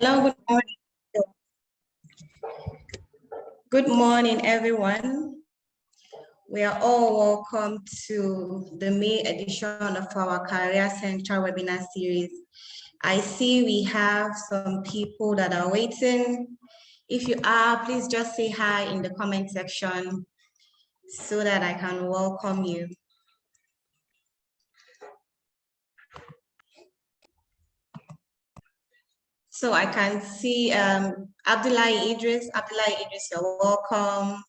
Hello, good morning. Good morning, everyone. We are all welcome to the May edition of our Career Center webinar series. I see we have some people that are waiting. If you are, please just say hi in the comment section so that I can welcome you. So I can see Abdullahi Idris. Abdullahi Idris, you're welcome.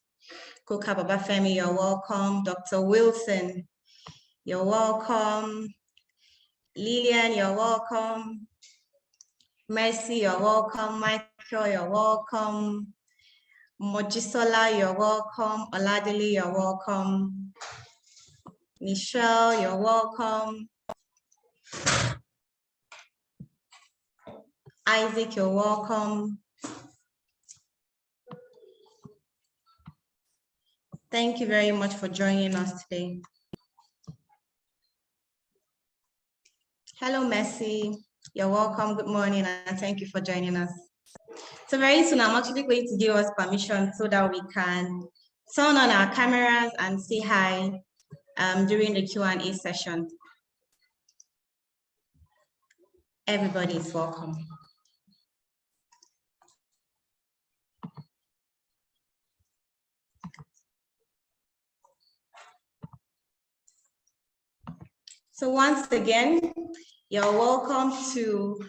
Koka Babafemi, you're welcome. Dr. Wilson, you're welcome. Lillian, you're welcome. Mercy, you're welcome. Michael, you're welcome. Mojisola, you're welcome. Oladili, you're welcome. Michelle, you're welcome. Isaac, you're welcome. Thank you very much for joining us today. Hello, Mercy. You're welcome. Good morning, and thank you for joining us. So very soon, I'm actually going to give us permission so that we can turn on our cameras and say hi during the Q&A session. Everybody is welcome. So once again, you're welcome to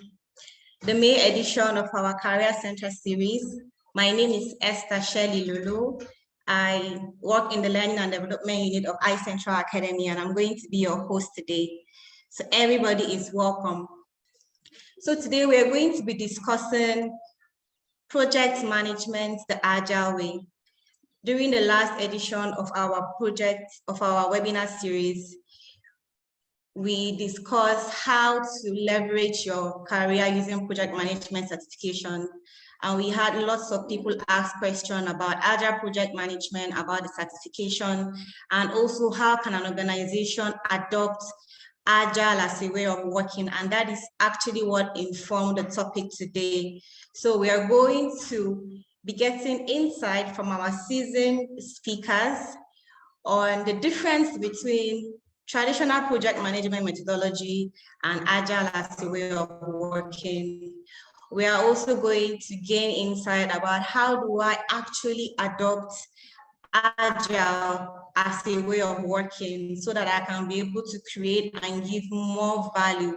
the May edition of our Career Center series. My name is Esther Shelley Lulu. I work in the Learning and Development Unit of iCentra Academy, and I'm going to be your host today. So everybody is welcome. So today we're going to be discussing project management the Agile way. During the last edition of our webinar series, we discussed how to leverage your career using project management certification. And we had lots of people ask questions about Agile project management, about the certification, and also how can an organization adopt Agile as a way of working. And that is actually what informed the topic today. So we are going to be getting insight from our seasoned speakers on the difference between traditional project management methodology and Agile as a way of working. We are also going to gain insight about how do I actually adopt Agile as a way of working so that I can be able to create and give more value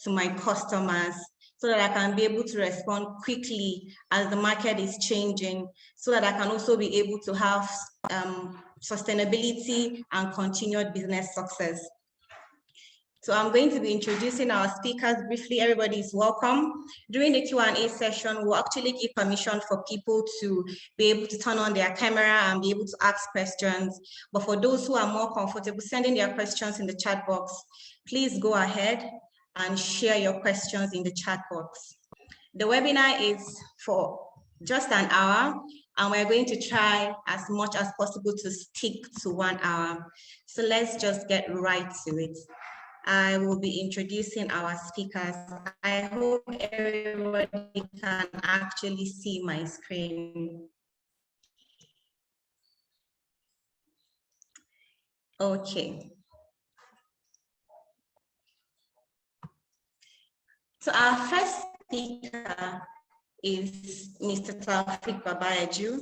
to my customers, so that I can be able to respond quickly as the market is changing, so that I can also be able to have sustainability and continued business success. So I'm going to be introducing our speakers briefly. Everybody is welcome. During the Q&A session, we'll actually give permission for people to be able to turn on their camera and be able to ask questions. But for those who are more comfortable sending their questions in the chat box, please go ahead and share your questions in the chat box. The webinar is for just an hour, and we're going to try as much as possible to stick to 1 hour. So let's just get right to it. I will be introducing our speakers. I hope everybody can actually see my screen. Okay. So our first speaker is Mr. Taopheek Babayeju.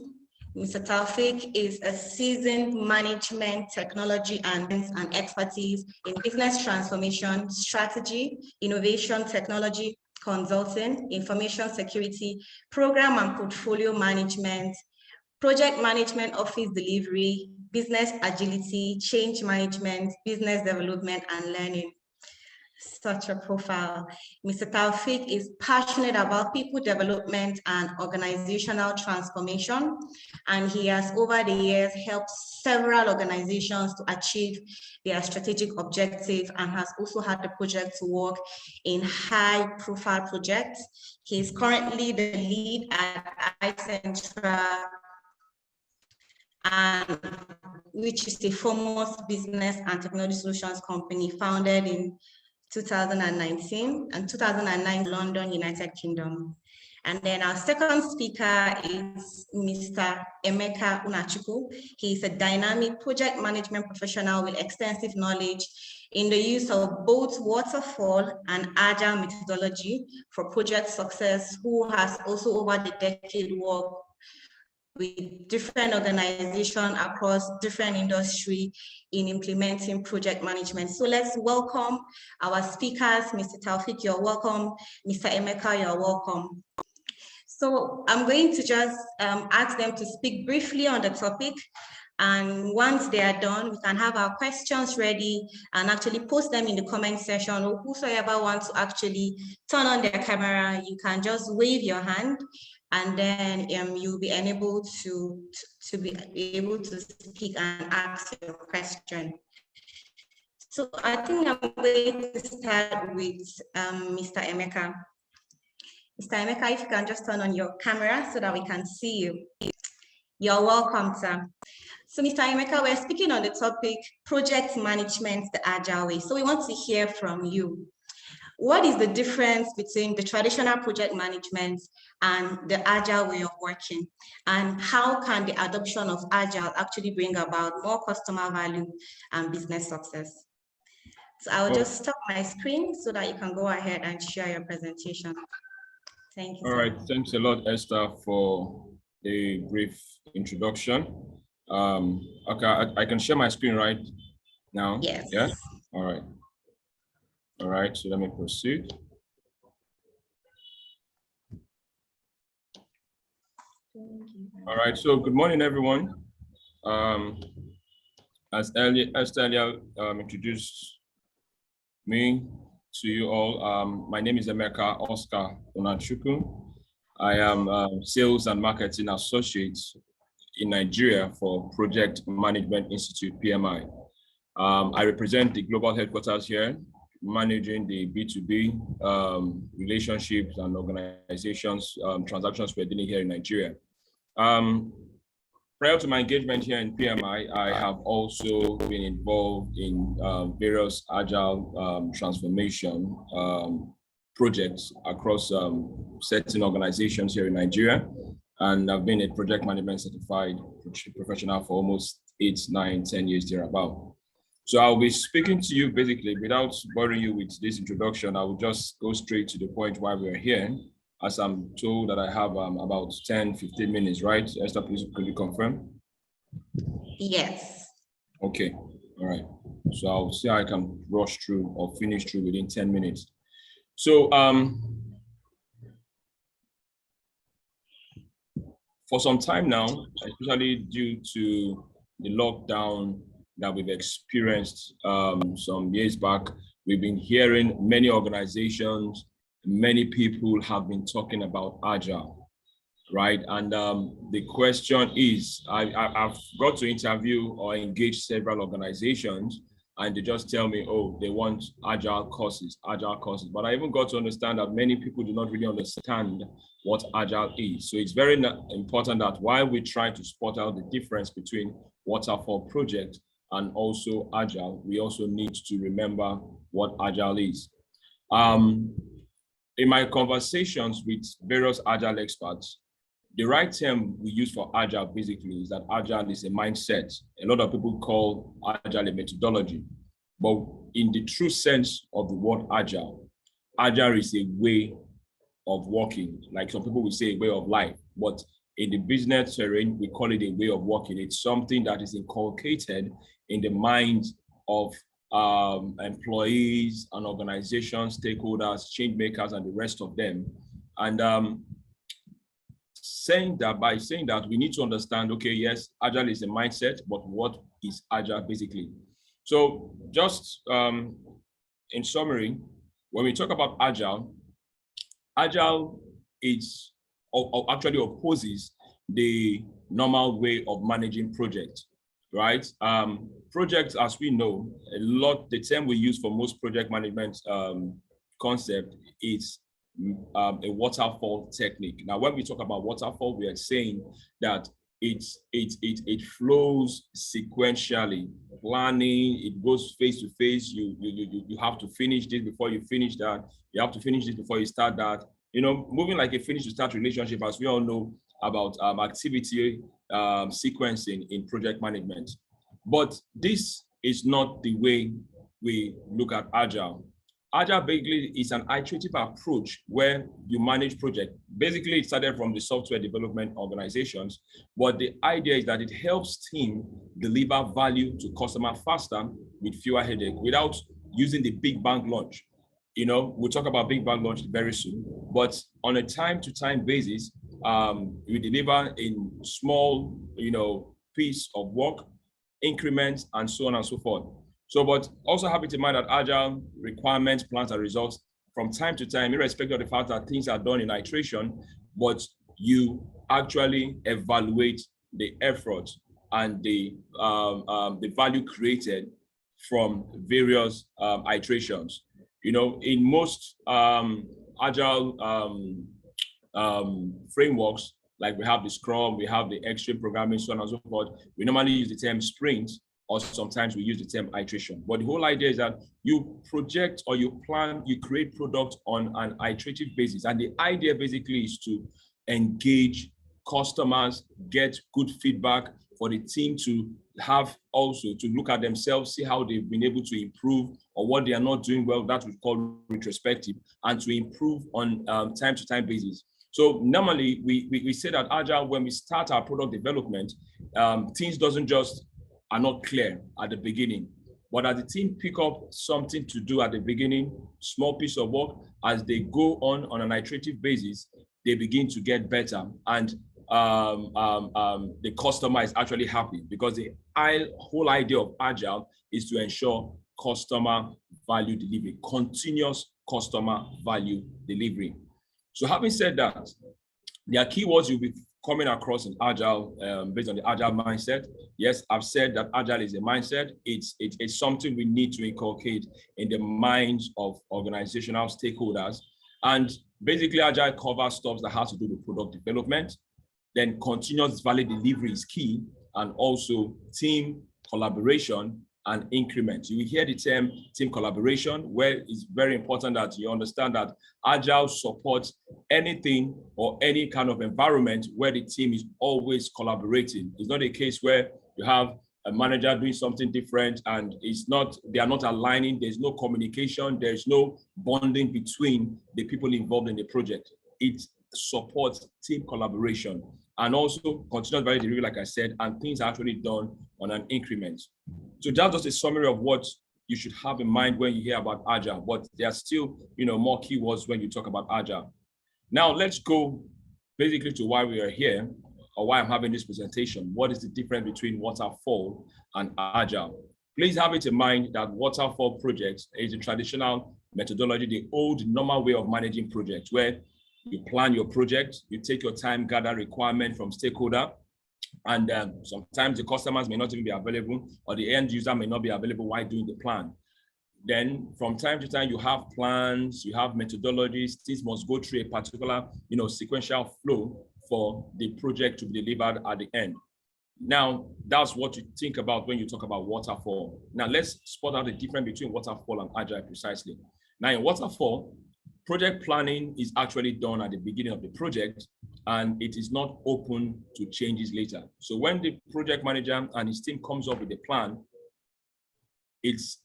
Mr. Taopheek is a seasoned management, technology, and expertise in business transformation, strategy, innovation, technology, consulting, information security, program and portfolio management, project management, office delivery, business agility, change management, business development, and learning. Such a profile. Mr. Taopheek is passionate about people development and organizational transformation, and he has over the years helped several organizations to achieve their strategic objective and has also had the project to work in high-profile projects. He is currently the lead at iCentra, which is the foremost business and technology solutions company founded in 2019, and 2009, London, United Kingdom. And then our second speaker is Mr. Emeka Unachukwu. He is a dynamic project management professional with extensive knowledge in the use of both waterfall and agile methodology for project success, who has also over the decade worked with different organizations across different industry in implementing project management. So let's welcome our speakers. Mr. Taopheek, you're welcome. Mr. Emeka, you're welcome. So I'm going to just ask them to speak briefly on the topic. And once they are done, we can have our questions ready and actually post them in the comment section, or whosoever wants to actually turn on their camera, you can just wave your hand, and then you'll be enabled to be able to speak and ask your question. So I think I'm going to start with Mr. Emeka. Mr. Emeka, if you can just turn on your camera so that we can see you. You're welcome, sir. So Mr. Emeka, we're speaking on the topic, project management the agile way. So we want to hear from you. What is the difference between the traditional project management and the agile way of working? And how can the adoption of agile actually bring about more customer value and business success? So I'll just stop my screen so that you can go ahead and share your presentation. Thank you. All right, thanks a lot, Esther, for the brief introduction. Okay, I can share my screen right now. Yes. Yeah. All right. All right. So let me proceed. All right. So good morning, everyone. As Esther earlier introduced me to you all, my name is Emeka Oscar Unachukwu. I am Sales and Marketing Associate in Nigeria for Project Management Institute, PMI. I represent the global headquarters here, managing the B2B relationships and organizations, transactions we're dealing here in Nigeria. Prior to my engagement here in PMI, I have also been involved in various agile transformation projects across certain organizations here in Nigeria. And I've been a project management certified professional for almost 8, 9, 10 years thereabout. So I'll be speaking to you basically without boring you with this introduction. I will just go straight to the point why we're here, as I'm told that I have about 10, 15 minutes, right? Esther, please, could you confirm? Yes. Okay, all right. So I'll see how I can rush through or finish through within 10 minutes. So for some time now, especially due to the lockdown that we've experienced some years back, we've been hearing many organizations, many people have been talking about agile, right? And the question is, I've got to interview or engage several organizations, and they just tell me, oh, they want agile courses. But I even got to understand that many people do not really understand what agile is. So it's very important that while we try to spot out the difference between waterfall project and also agile, we also need to remember what agile is. In my conversations with various agile experts, the right term we use for agile basically is that agile is a mindset. A lot of people call agile a methodology, but in the true sense of the word agile, agile is a way of working. Like some people will say a way of life, but in the business terrain, we call it a way of working. It's something that is inculcated in the minds of employees and organizations, stakeholders, change makers, and the rest of them. And by saying that, we need to understand, okay, yes, agile is a mindset, but what is agile basically? So just in summary, when we talk about agile, agile is or actually opposes the normal way of managing projects, right? Projects, as we know, the term we use for most project management concept is a waterfall technique. Now, when we talk about waterfall, we are saying that it flows sequentially. Planning, it goes face to face. You have to finish this before you finish that. You have to finish this before you start that. Moving like a finish to start relationship, as we all know about activity sequencing in project management. But this is not the way we look at Agile. Agile basically is an iterative approach where you manage projects. Basically, it started from the software development organizations, but the idea is that it helps teams deliver value to customer faster with fewer headaches without using the big bang launch. We'll talk about big bang launch very soon, but on a time-to-time basis, we deliver in small, piece of work, increments, and so on and so forth. So, but also have it in mind that Agile requirements, plans, and results from time to time, irrespective of the fact that things are done in iteration, but you actually evaluate the effort and the value created from various iterations. In most Agile frameworks, like we have the Scrum, we have the Extreme programming, so on and so forth, we normally use the term sprint, or sometimes we use the term iteration. But the whole idea is that you project or you plan, you create product on an iterative basis. And the idea basically is to engage customers, get good feedback for the team to have also to look at themselves, see how they've been able to improve or what they are not doing well, that we call retrospective, and to improve on time-to-time basis. So normally we say that Agile, when we start our product development, teams are not clear at the beginning. But as the team pick up something to do at the beginning, small piece of work, as they go on an iterative basis, they begin to get better. And the customer is actually happy, because the whole idea of Agile is to ensure customer value delivery, continuous customer value delivery. So having said that, there are keywords you'll be coming across in Agile based on the Agile mindset. Yes, I've said that Agile is a mindset. It's something we need to inculcate in the minds of organizational stakeholders. And basically, Agile covers stuff that has to do with product development. Then continuous value delivery is key, and also team collaboration and increment. You will hear the term team collaboration, where it's very important that you understand that Agile supports anything or any kind of environment where the team is always collaborating. It's not a case where you have a manager doing something different and they are not aligning, there's no communication, there's no bonding between the people involved in the project. It supports team collaboration and also continuous value delivery, like I said, and things are actually done on an increment. So that's just a summary of what you should have in mind when you hear about Agile, but there are still, more keywords when you talk about Agile. Now let's go basically to why we are here, or why I'm having this presentation. What is the difference between Waterfall and Agile? Please have it in mind that Waterfall projects is a traditional methodology, the old normal way of managing projects, where you plan your project, you take your time, gather requirement from stakeholder, and sometimes the customers may not even be available, or the end user may not be available while doing the plan. Then from time to time, you have plans, you have methodologies, things must go through a particular, sequential flow for the project to be delivered at the end. Now, that's what you think about when you talk about Waterfall. Now, let's spot out the difference between Waterfall and Agile precisely. Now, in Waterfall, project planning is actually done at the beginning of the project, and it is not open to changes later. So when the project manager and his team comes up with a plan, it's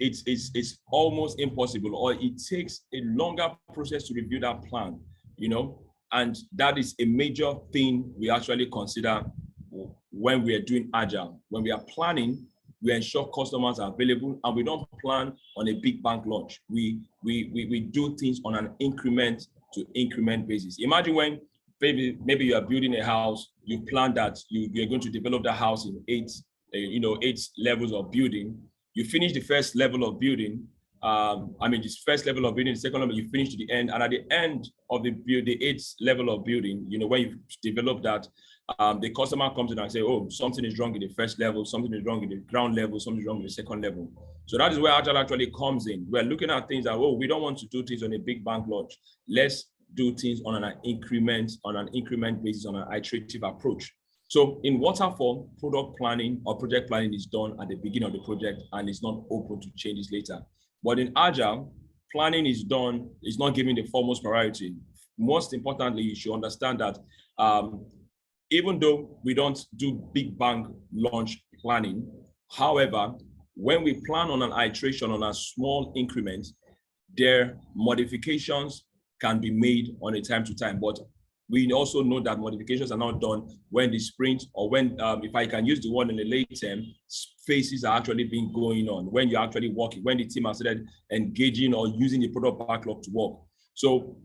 almost impossible, or it takes a longer process to review that plan, and that is a major thing we actually consider when we are doing Agile. When we are planning, we ensure customers are available, and we don't plan on a big bang launch. We do things on an increment to increment basis. Imagine when maybe you are building a house, you plan that you're going to develop the house in 8 levels of building. You finish the first level of building. This first level of building, the second level, you finish to the end, and at the end of the 8th level of building, when you develop that, the customer comes in and say, oh, something is wrong in the first level, something is wrong in the ground level, something is wrong in the second level. So that is where Agile actually comes in. We're looking at things that, we don't want to do things on a big bang launch. Let's do things on an increment basis, on an iterative approach. So in Waterfall, product planning or project planning is done at the beginning of the project and is not open to changes later. But in Agile, planning is done, is not given the foremost priority. Most importantly, you should understand that even though we don't do big bang launch planning, however, when we plan on an iteration on a small increment, their modifications can be made on a time to time. But we also know that modifications are not done when the sprint or when, if I can use the word in the late term, phases are actually being going on, when you're actually working, when the team has started engaging or using the product backlog to work. So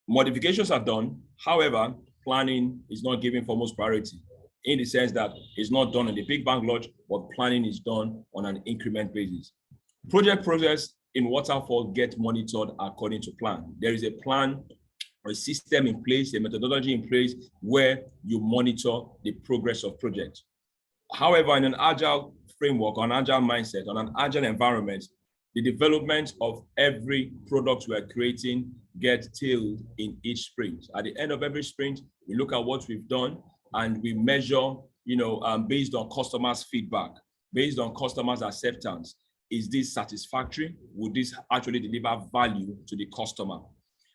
modifications are done. However, planning is not given foremost priority in the sense that it's not done in the big bang launch, but planning is done on an increment basis. Project progress in Waterfall get monitored according to plan. There is a plan, a system in place, a methodology in place where you monitor the progress of projects. However, in an Agile framework, on Agile mindset, on an Agile environment, the development of every product we are creating gets tailed in each sprint. At the end of every sprint, we look at what we've done and we measure, based on customers' feedback, based on customers' acceptance. Is this satisfactory? Would this actually deliver value to the customer?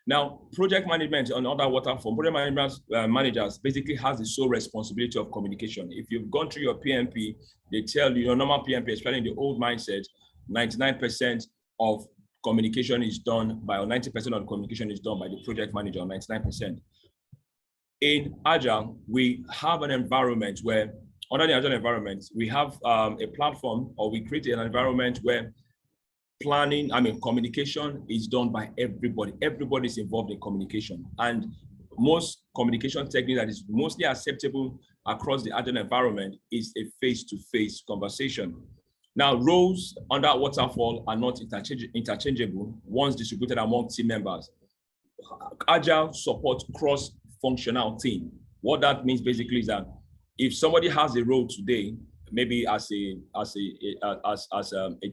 Now, project management on other Waterfall, project managers basically has the sole responsibility of communication. If you've gone through your PMP, they tell you, your normal PMP, especially in the old mindset, 99% of communication is done by, or 90% of communication is done by the project manager, 99%. In Agile, we have an environment where, under the Agile environment, we have a platform, or we create an environment where communication is done by everybody. Everybody is involved in communication. And most communication technique that is mostly acceptable across the Agile environment is a face-to-face conversation. Now, roles under Waterfall are not interchangeable once distributed among team members. Agile supports cross-functional team. What that means basically is that if somebody has a role today, maybe as a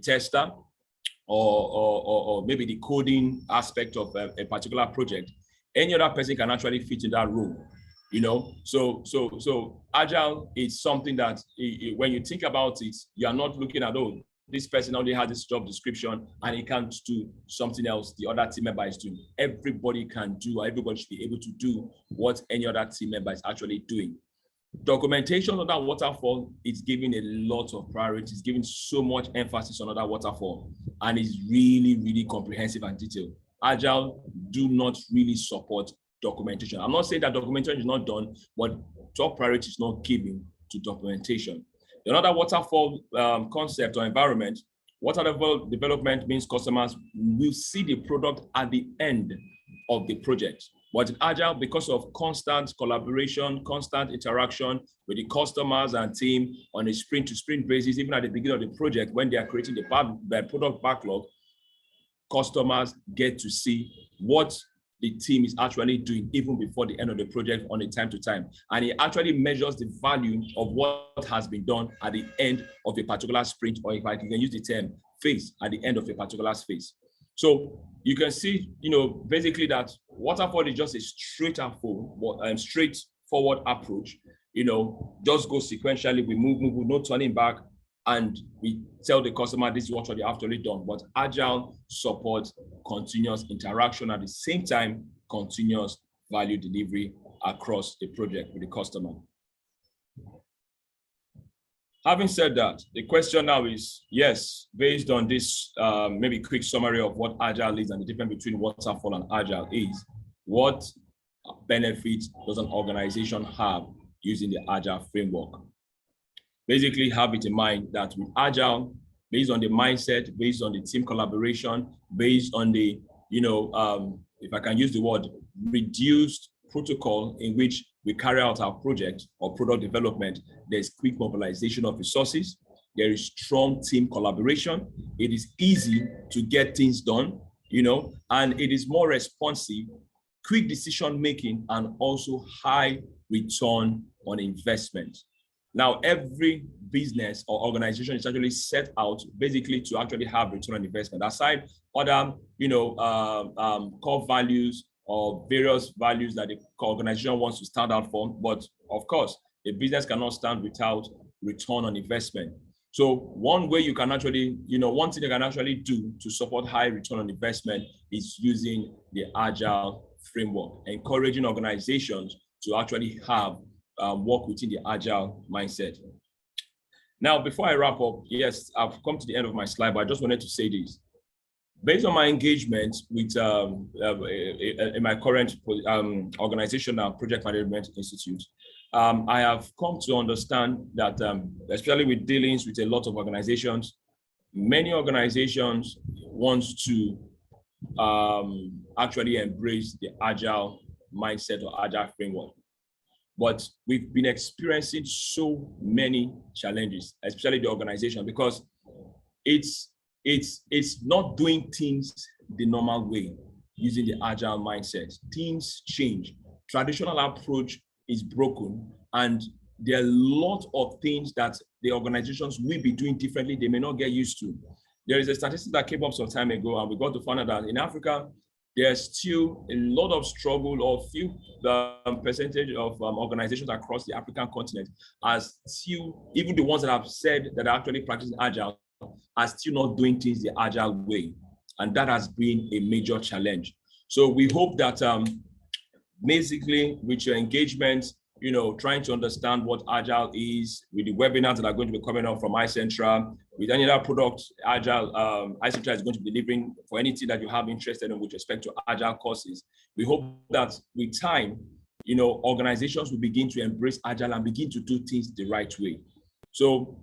tester, or maybe the coding aspect of a particular project, any other person can actually fit in that role. So Agile is something that when you think about it, you are not looking at, oh, this person only has this job description and he can't do something else the other team member is doing. Everybody can do, or everybody should be able to do what any other team member is actually doing. Documentation on that Waterfall is given a lot of priority, it's given so much emphasis on that Waterfall, and is really, really comprehensive and detailed. Agile do not really support documentation. I'm not saying that documentation is not done, but top priority is not given to documentation. Another Waterfall concept or environment, Waterfall development means customers will see the product at the end of the project. But in Agile, because of constant collaboration, constant interaction with the customers and team on a sprint-to-sprint basis, even at the beginning of the project, when they are creating the product backlog, customers get to see what the team is actually doing even before the end of the project on a time-to-time. And it actually measures the value of what has been done at the end of a particular sprint, or if I can use the term, phase, at the end of a particular phase. So you can see, basically that Waterfall is just a straightforward approach. Just go sequentially, we move, no turning back, and we tell the customer this is what they have actually done. But Agile supports continuous interaction, at the same time, continuous value delivery across the project with the customer. Having said that, the question now is, yes, based on this maybe quick summary of what Agile is and the difference between Waterfall and Agile is, what benefits does an organization have using the Agile framework? Basically, have it in mind that with Agile, based on the mindset, based on the team collaboration, based on the, if I can use the word, reduced protocol in which we carry out our project or product development, there's quick mobilization of resources, there is strong team collaboration, it is easy to get things done, and it is more responsive, quick decision making, and also high return on investment. Now, every business or organization is actually set out basically to actually have return on investment. Aside other, core values or various values that the organization wants to stand out for, but of course, A business cannot stand without return on investment. So one way you can actually, one thing you can actually do to support high return on investment is using the Agile framework, encouraging organizations to actually have work within the Agile mindset. Now, before I wrap up, yes, I've come to the end of my slide, but I just wanted to say this. Based on my engagement with in my current organization now, Project Management Institute, I have come to understand that, especially with dealings with a lot of organizations, many organizations want to actually embrace the Agile mindset or Agile framework. But we've been experiencing so many challenges, especially the organization, because it's not doing things the normal way using the Agile mindset. Things change. Traditional approach is broken, and there are a lot of things that the organizations will be doing differently they may not get used to. There is a statistic that came up some time ago, and we got to find out that in Africa, there's still a lot of struggle, or few percentage of organizations across the African continent are still, even the ones that have said that are actually practicing Agile, are still not doing things the Agile way. And that has been a major challenge. So we hope that basically with your engagement, trying to understand what Agile is, with the webinars that are going to be coming up from iCentra, with any other product Agile, iCentra is going to be delivering for anything that you have interested in with respect to Agile courses. We hope that with time, organizations will begin to embrace Agile and begin to do things the right way. So,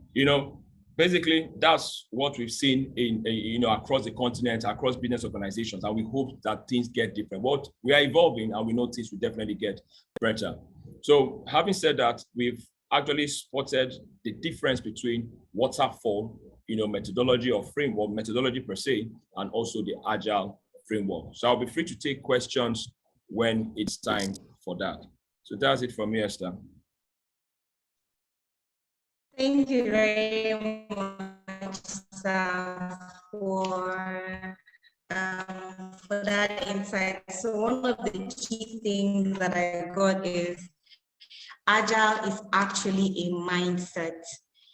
basically, that's what we've seen in across the continent, across business organizations, and we hope that things get different. But we are evolving, and we know things will definitely get better. So, having said that, we've actually spotted the difference between Waterfall, methodology or framework, methodology per se, and also the Agile framework. So I'll be free to take questions when it's time for that. So that's it from me, Esther. Thank you very much, sir, for that insight. So one of the key things that I got is Agile is actually a mindset,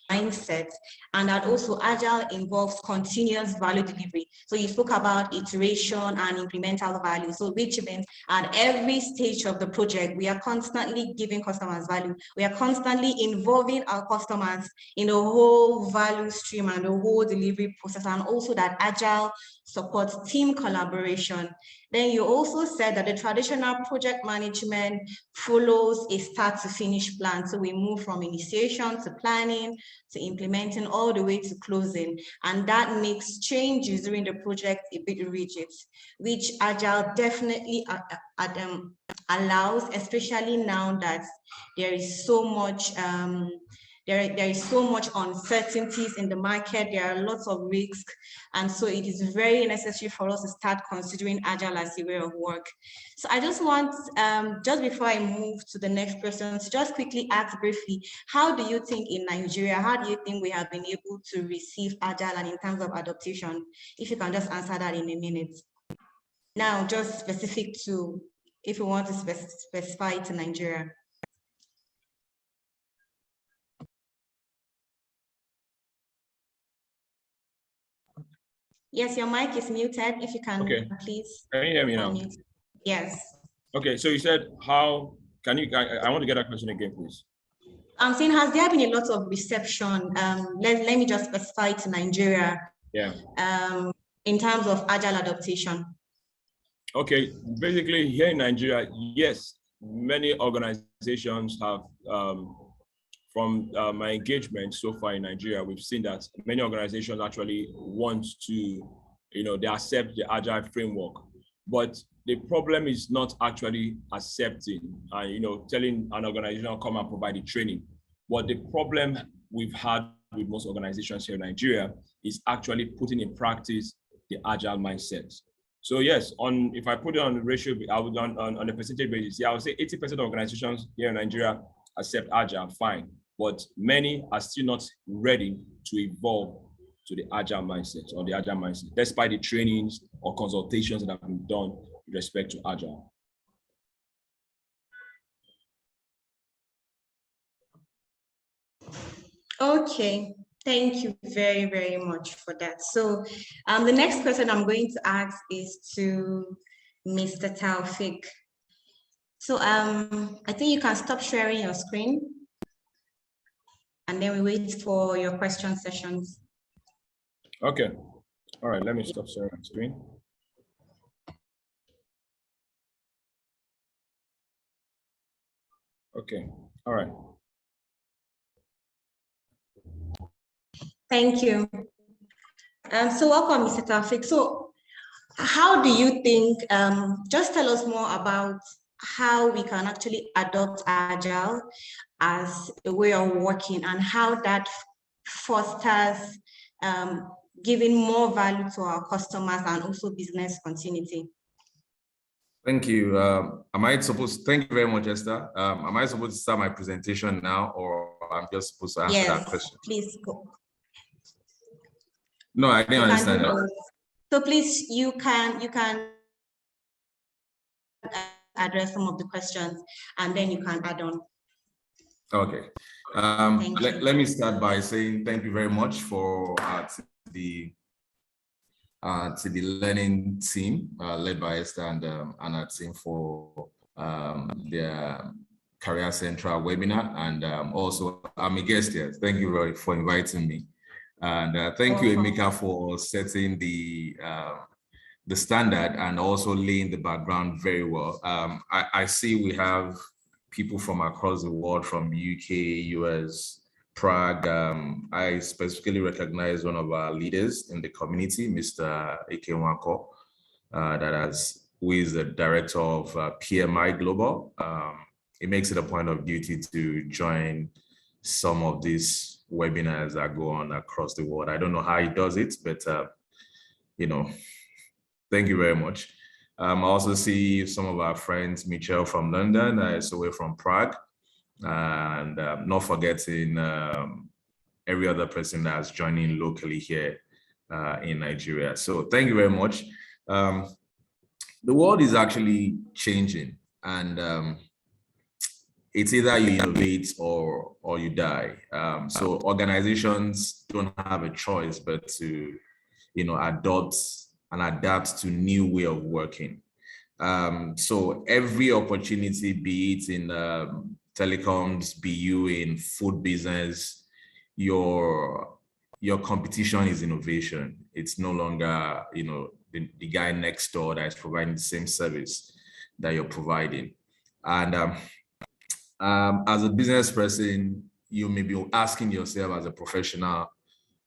and that also Agile involves continuous value delivery. So you spoke about iteration and incremental value. So which means at every stage of the project, we are constantly giving customers value. We are constantly involving our customers in the whole value stream and the whole delivery process, and also that Agile supports team collaboration. Then you also said that the traditional project management follows a start to finish plan. So we move from initiation to planning to implementing all the way to closing. And that makes changes during the project a bit rigid, which Agile definitely allows, especially now that there is so much there is so much uncertainties in the market. There are lots of risks. And so it is very necessary for us to start considering Agile as a way of work. So I just want, just before I move to the next person, to just quickly ask briefly, how do you think in Nigeria, how do you think we have been able to receive Agile and in terms of adoption? If you can just answer that in a minute. Now, just specific to, if you want to specify it to Nigeria. Yes, your mic is muted. If you can, please. Can you hear me now? Yes. Okay, so you said, how can you, I want to get that question again, please. I'm saying, has there been a lot of reception? Let me just specify to Nigeria. Yeah. In terms of Agile adaptation. Okay, basically here in Nigeria, yes, many organizations have, from my engagement so far in Nigeria, we've seen that many organizations actually want to, they accept the Agile framework, but the problem is not actually accepting and, telling an organization to come and provide the training. But the problem we've had with most organizations here in Nigeria is actually putting in practice the Agile mindset. So yes, if I put it on the ratio, I would on a percentage basis, yeah, I would say 80% of organizations here in Nigeria accept Agile, fine. But many are still not ready to evolve to the Agile mindset or the Agile mindset, despite the trainings or consultations that have been done with respect to Agile. Okay, thank you very, very much for that. So the next question I'm going to ask is to Mr. Taopheek. So I think you can stop sharing your screen and then we wait for your question sessions. Okay. All right, let me stop sharing my screen. Okay, all right. Thank you. So welcome, Mr. Taopheek. So how do you think, just tell us more about how we can actually adopt Agile as a way of working and how that fosters giving more value to our customers and also business continuity. Thank you. Thank you very much, Esther. Am I supposed to start my presentation now, or I'm just supposed to answer that question? Please go. No, I didn't understand that. So please, you can address some of the questions and then you can add on. Okay. Let me start by saying thank you very much to the learning team led by Esther and our team for their Career Central webinar, and also I'm a guest here. Thank you for inviting me, and thank you, Emeka, for setting the standard and also laying the background very well. I see we have people from across the world, from UK, US, Prague. I specifically recognize one of our leaders in the community, Mr. Ikewako, who is the director of PMI Global. It makes it a point of duty to join some of these webinars that go on across the world. I don't know how he does it, but thank you very much. I also see some of our friends, Michelle from London, Sowe from Prague, and not forgetting every other person that's joining locally here in Nigeria. So thank you very much. The world is actually changing, and it's either you innovate or you die. So organizations don't have a choice but to, adopt and adapt to new way of working. So every opportunity, be it in telecoms, be you in food business, your competition is innovation. It's no longer, the guy next door that is providing the same service that you're providing. And as a business person, you may be asking yourself as a professional,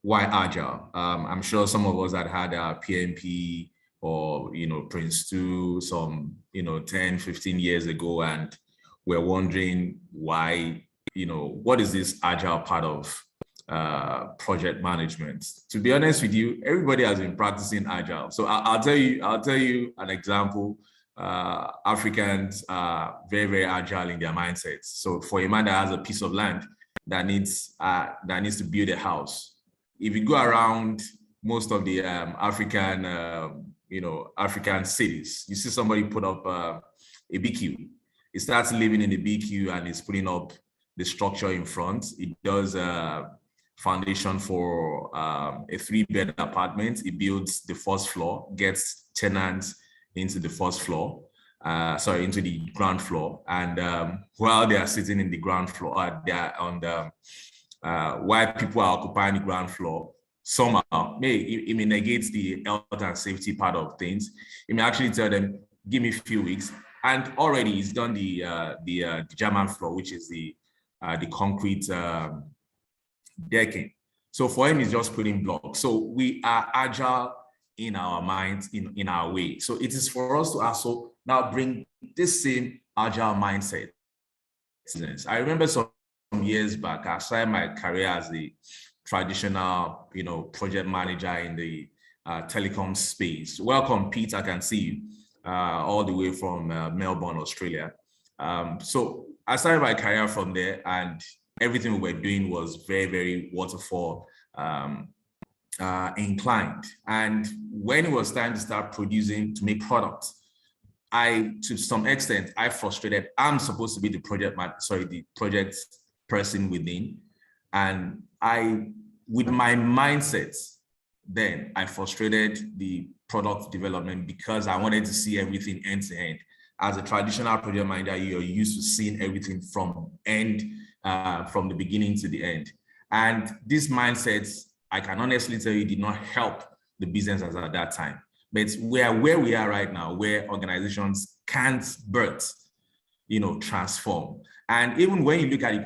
why Agile? I'm sure some of us had our PMP or, Prince 2 some, 10, 15 years ago, and we're wondering why, what is this Agile part of project management? To be honest with you, everybody has been practicing Agile. So I'll tell you an example. Africans are very, very agile in their mindsets. So for a man that has a piece of land that needs to build a house, if you go around most of the African cities, you see somebody put up a BQ. He starts living in the BQ and he's putting up the structure in front. It does foundation for a 3-bed apartment. It builds the first floor, gets tenants into the first floor, into the ground floor. And while they are sitting in the ground floor, they are on the, while people are occupying the ground floor, somehow it may negate the health and safety part of things. It may actually tell them, give me a few weeks. And already he's done the German floor, which is the concrete decking. So for him, he's just putting blocks. So we are agile in our minds, in our way. So it is for us to also now bring this same agile mindset. I remember some years back, I started my career as the traditional, project manager in the telecom space. Welcome, Pete. I can see you all the way from Melbourne, Australia. So I started my career from there, and everything we were doing was very, very waterfall inclined. And when it was time to start producing, to make products, to some extent, I frustrated. I'm supposed to be the project person within. And with my mindset, then I frustrated the product development because I wanted to see everything end to end. As a traditional project manager, you're used to seeing everything from the beginning to the end. And this mindset, I can honestly tell you, did not help the business as at that time. But where we are right now, where organizations can't birth, transform. And even when you look at it,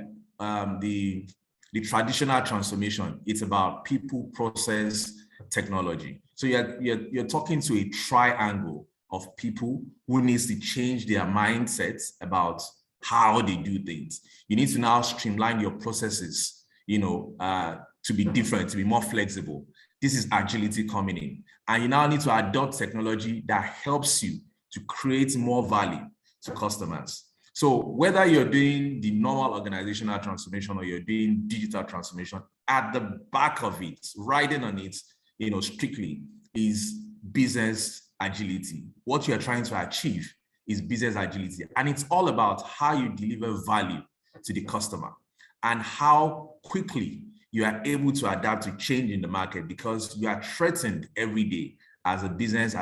the traditional transformation, it's about people, process, technology. So you're talking to a triangle of people who needs to change their mindsets about how they do things. You need to now streamline your processes, to be different, to be more flexible. This is agility coming in. And you now need to adopt technology that helps you to create more value to customers. So whether you're doing the normal organizational transformation or you're doing digital transformation, at the back of it, riding on it, strictly is business agility. What you're trying to achieve is business agility. And it's all about how you deliver value to the customer and how quickly you are able to adapt to change in the market, because you are threatened every day as a business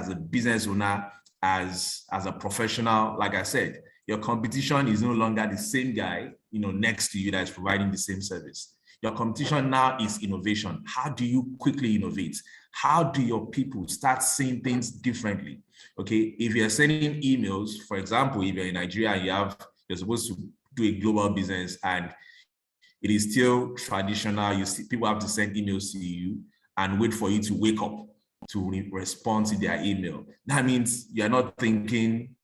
owner, as a professional. Like I said, your competition is no longer the same guy, next to you that is providing the same service. Your competition now is innovation. How do you quickly innovate? How do your people start seeing things differently? Okay, if you're sending emails, for example, if you're in Nigeria and you're supposed to do a global business and it is still traditional, you see people have to send emails to you and wait for you to wake up to respond to their email. That means you're not thinking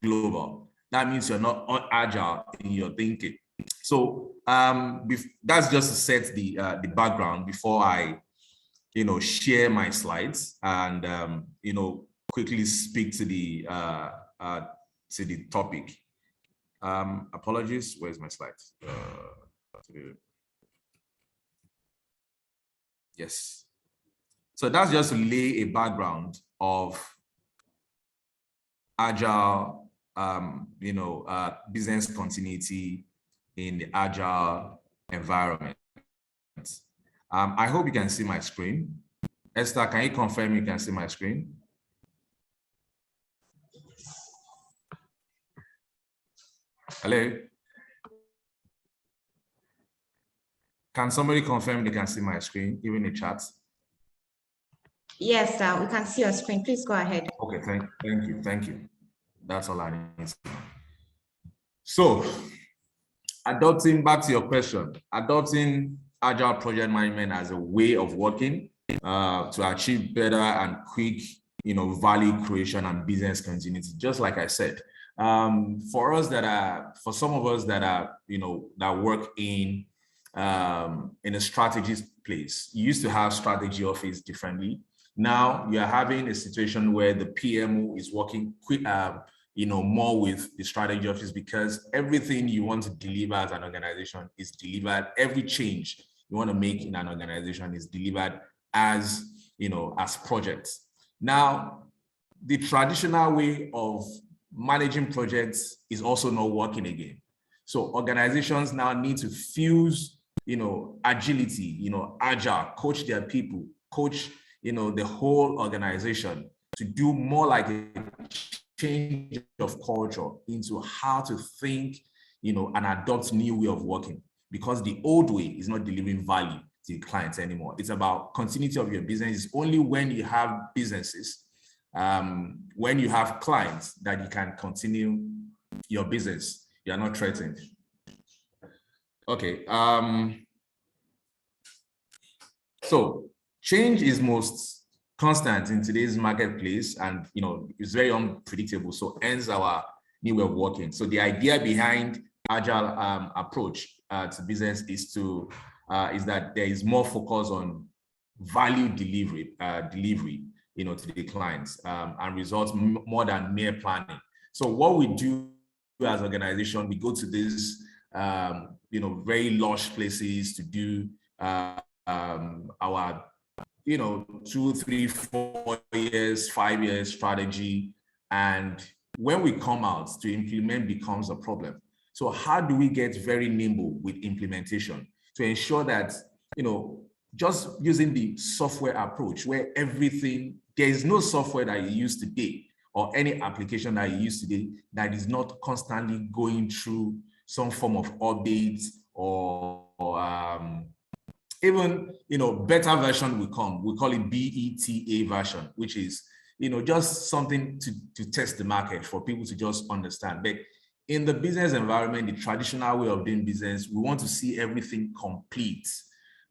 global. That means you're not agile in your thinking. So that's just to set the background before I, share my slides and quickly speak to the topic. Apologies. Where's my slides? Yes. So that's just to lay a background of agile, business continuity in the agile environment. I hope you can see my screen. Esther, can you confirm you can see my screen? Hello? Can somebody confirm they can see my screen, even in the chat? Yes, we can see your screen. Please go ahead. Okay, thank you. That's all I need to know. So, back to your question, adopting agile project management as a way of working to achieve better and quick, value creation and business continuity. Just like I said, for some of us that are, that work in a strategy place, you used to have strategy office differently. Now you are having a situation where the PMO is working quick, more with the strategy office, because everything you want to deliver as an organization is delivered. Every change you want to make in an organization is delivered as, as projects. Now, the traditional way of managing projects is also not working again. So organizations now need to fuse, agility, agile, coach their people, coach, the whole organization to do more like a change of culture into how to think, and adopt new way of working, because the old way is not delivering value to the clients anymore. It's about continuity of your business. It's only when you have businesses, when you have clients, that you can continue your business. You are not threatened. Okay. So change is most constant in today's marketplace, and it's very unpredictable. So hence our new way of working. So the idea behind agile approach to business is that there is more focus on value delivery, to the clients, and results more than mere planning. So what we do as an organization, we go to these very lush places to do our 2, 3, 4 years, 5 years strategy. And when we come out to implement becomes a problem. So how do we get very nimble with implementation? to ensure that, just using the software approach where there is no software that you use today or any application that you use today that is not constantly going through some form of updates or even, better version will come. We call it BETA version, which is, just something to test the market for people to just understand. But in the business environment, the traditional way of doing business, we want to see everything complete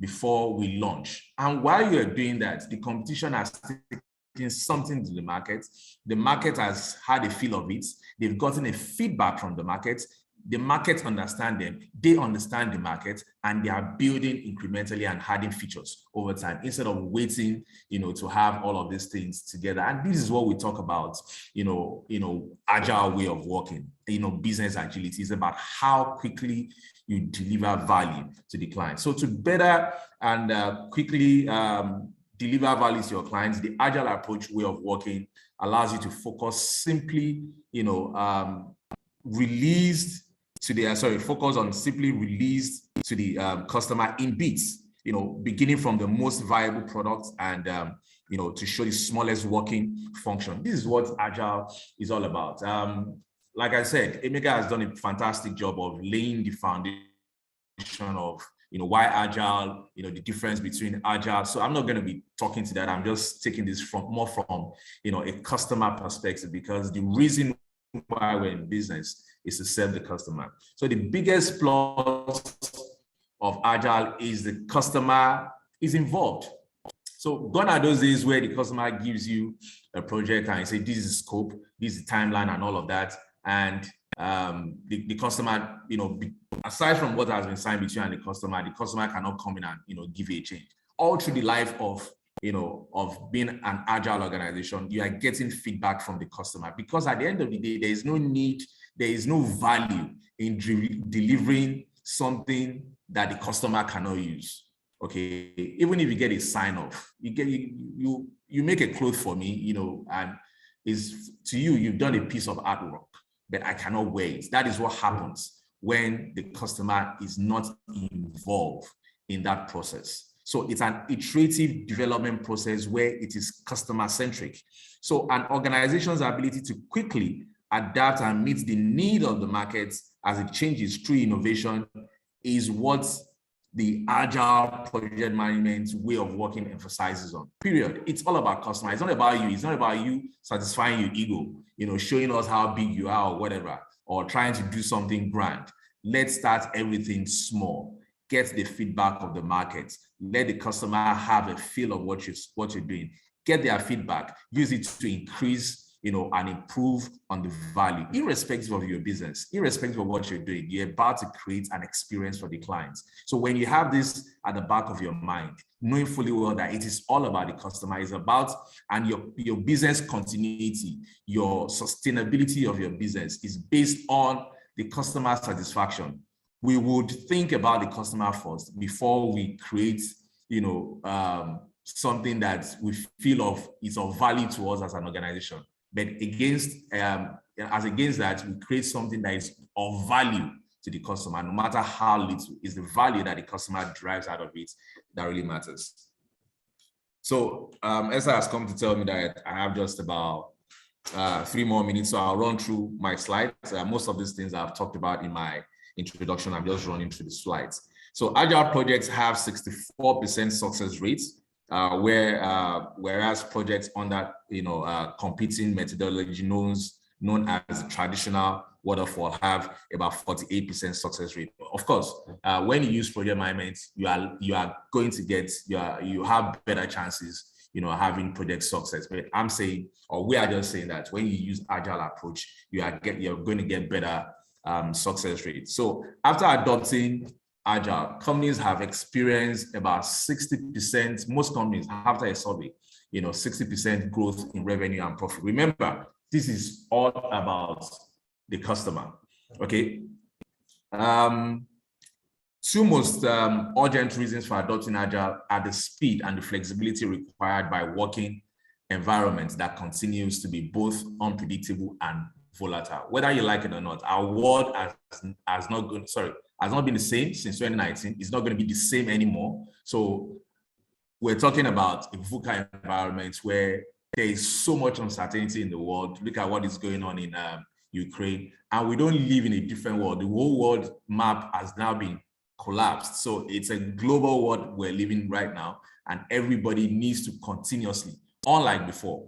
before we launch. And while you're doing that, the competition has taken something to the market. The market has had a feel of it. They've gotten a feedback from the market. The market understand them, they understand the market, and they are building incrementally and adding features over time instead of waiting, to have all of these things together. And this is what we talk about, agile way of working, business agility is about how quickly you deliver value to the client. So to better and quickly deliver value to your clients, the agile approach way of working allows you to focus simply, focus on simply released to the customer in bits, beginning from the most viable product and, to show the smallest working function. This is what Agile is all about. Like I said, Emeka has done a fantastic job of laying the foundation of, why Agile, the difference between Agile. So I'm not going to be talking to that. I'm just taking this more from, a customer perspective, because the reason why we're in business is to serve the customer. So the biggest plus of Agile is the customer is involved. So gone are those days where the customer gives you a project and you say, this is scope, this is the timeline and all of that. And the customer, aside from what has been signed between you and the customer cannot come in and, give you a change. All through the life of being an agile organization, you are getting feedback from the customer, because at the end of the day, there is no value in delivering something that the customer cannot use. Okay, even if you get a sign off, you make a cloth for me, and is to you, you've done a piece of artwork, but I cannot wear it. That is what happens when the customer is not involved in that process. So it's an iterative development process where it is customer-centric. So an organization's ability to quickly adapt and meet the need of the market as it changes through innovation is what the agile project management way of working emphasizes on, period. It's all about customer. It's not about you. It's not about you satisfying your ego, showing us how big you are or whatever, or trying to do something grand. Let's start everything small. Get the feedback of the market. Let the customer have a feel of what you're doing. Get their feedback. Use it to increase, and improve on the value, irrespective of your business, irrespective of what you're doing. You're about to create an experience for the clients. So when you have this at the back of your mind, knowing fully well that it is all about the customer, is about, and your business continuity, your sustainability of your business is based on the customer satisfaction. We would think about the customer first before we create, something that we feel is of value to us as an organization. But against that, we create something that is of value to the customer, no matter how little. Is the value that the customer derives out of it that really matters. So Esther has come to tell me that I have just about 3 more minutes, so I'll run through my slides. Most of these things I've talked about in my introduction. I'm just running through the slides. So agile projects have 64% success rates, whereas projects under competing methodology known as traditional waterfall have about 48% success rate. Of course, when you use project management, you are going to get you have better chances, having project success. But I'm saying, or we are just saying, that when you use agile approach, you're going to get better success rate. So after adopting agile, companies have experienced about 60%, most companies after a survey, 60% growth in revenue and profit. Remember, this is all about the customer. Okay. 2 most urgent reasons for adopting agile are the speed and the flexibility required by working environments that continues to be both unpredictable and volatile. Whether you like it or not, our world has not gone, has not been the same since 2019. It's not going to be the same anymore. So we're talking about a VUCA environment where there is so much uncertainty in the world. Look at what is going on in Ukraine, and we don't live in a different world. The whole world map has now been collapsed. So it's a global world we're living right now, and everybody needs to continuously, unlike before,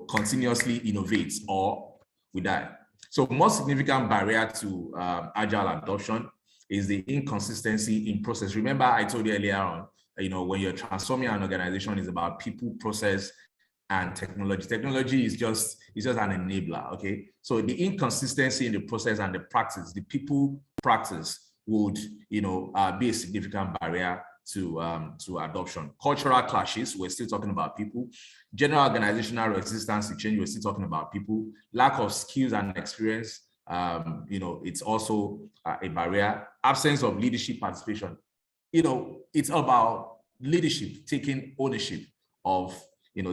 continuously innovate or we die. So most significant barrier to agile adoption is the inconsistency in process. Remember, I told you earlier on, when you're transforming an organization, it's about people, process, and technology. Technology is just an enabler, okay? So the inconsistency in the process and the practice, the people practice would, be a significant barrier to adoption. Cultural clashes, we're still talking about people. General organizational resistance to change, we're still talking about people. Lack of skills and experience, it's also a barrier. Absence of leadership participation. It's about leadership, taking ownership of,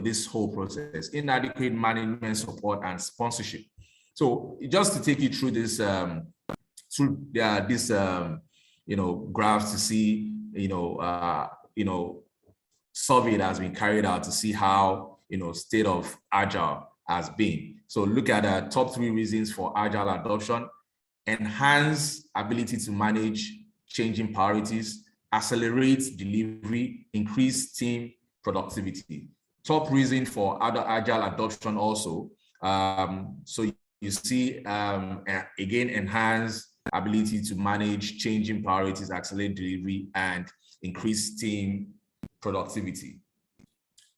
this whole process. Inadequate management support and sponsorship. So just to take you through this, graphs to see, survey that has been carried out to see how, state of agile has been. So look at the top 3 reasons for agile adoption: enhance ability to manage changing priorities, accelerate delivery, increase team productivity. Top reason for other agile adoption also. So you see, again, enhance ability to manage changing priorities, accelerate delivery, and increase team productivity.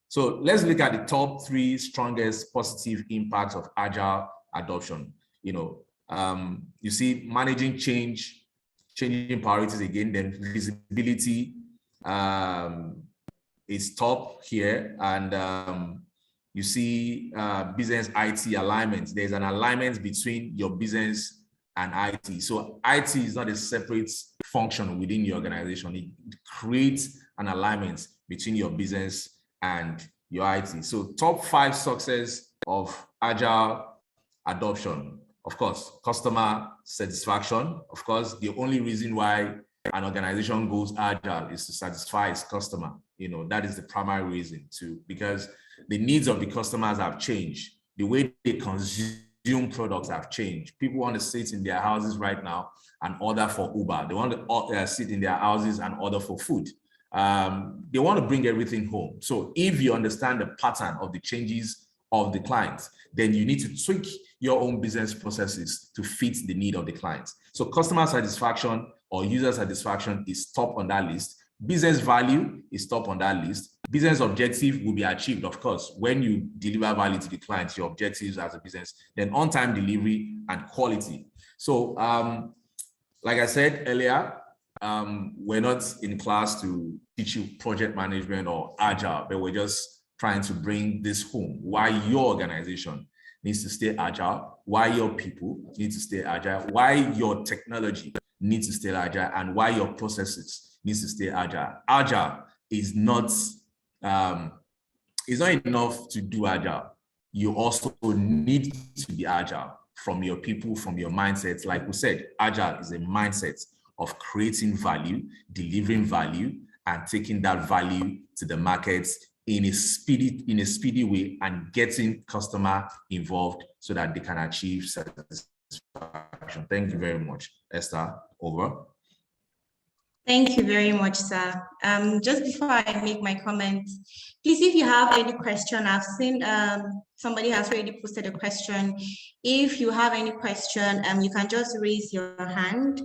So let's look at the top 3 strongest positive impacts of agile adoption. You see managing changing priorities again, then visibility is top here, and you see business IT alignment. There's an alignment between your business and IT. So IT is not a separate function within your organization. It creates an alignment between your business and your IT. So top 5 success of agile adoption. Of course, customer satisfaction. Of course, the only reason why an organization goes agile is to satisfy its customer. That is the primary reason too, because the needs of the customers have changed. The way they consume products have changed. People want to sit in their houses right now and order for Uber. They want to sit in their houses and order for food. They want to bring everything home. So if you understand the pattern of the changes of the clients, then you need to tweak your own business processes to fit the need of the clients. So customer satisfaction or user satisfaction is top on that list. Business value is top on that list. Business objective will be achieved, of course, when you deliver value to the clients, your objectives as a business, then on-time delivery and quality. So like I said earlier, we're not in class to teach you project management or agile, but we're just trying to bring this home. Why your organization needs to stay agile, why your people need to stay agile, why your technology needs to stay agile, and why your processes needs to stay agile. Agile is not enough to do agile. You also need to be agile from your people, from your mindset. Like we said, agile is a mindset of creating value, delivering value, and taking that value to the markets in a speedy way and getting customer involved so that they can achieve satisfaction. Thank you very much. Esther, over. Thank you very much, sir. Just before I make my comments, please, if you have any question, I've seen somebody has already posted a question. If you have any question, you can just raise your hand,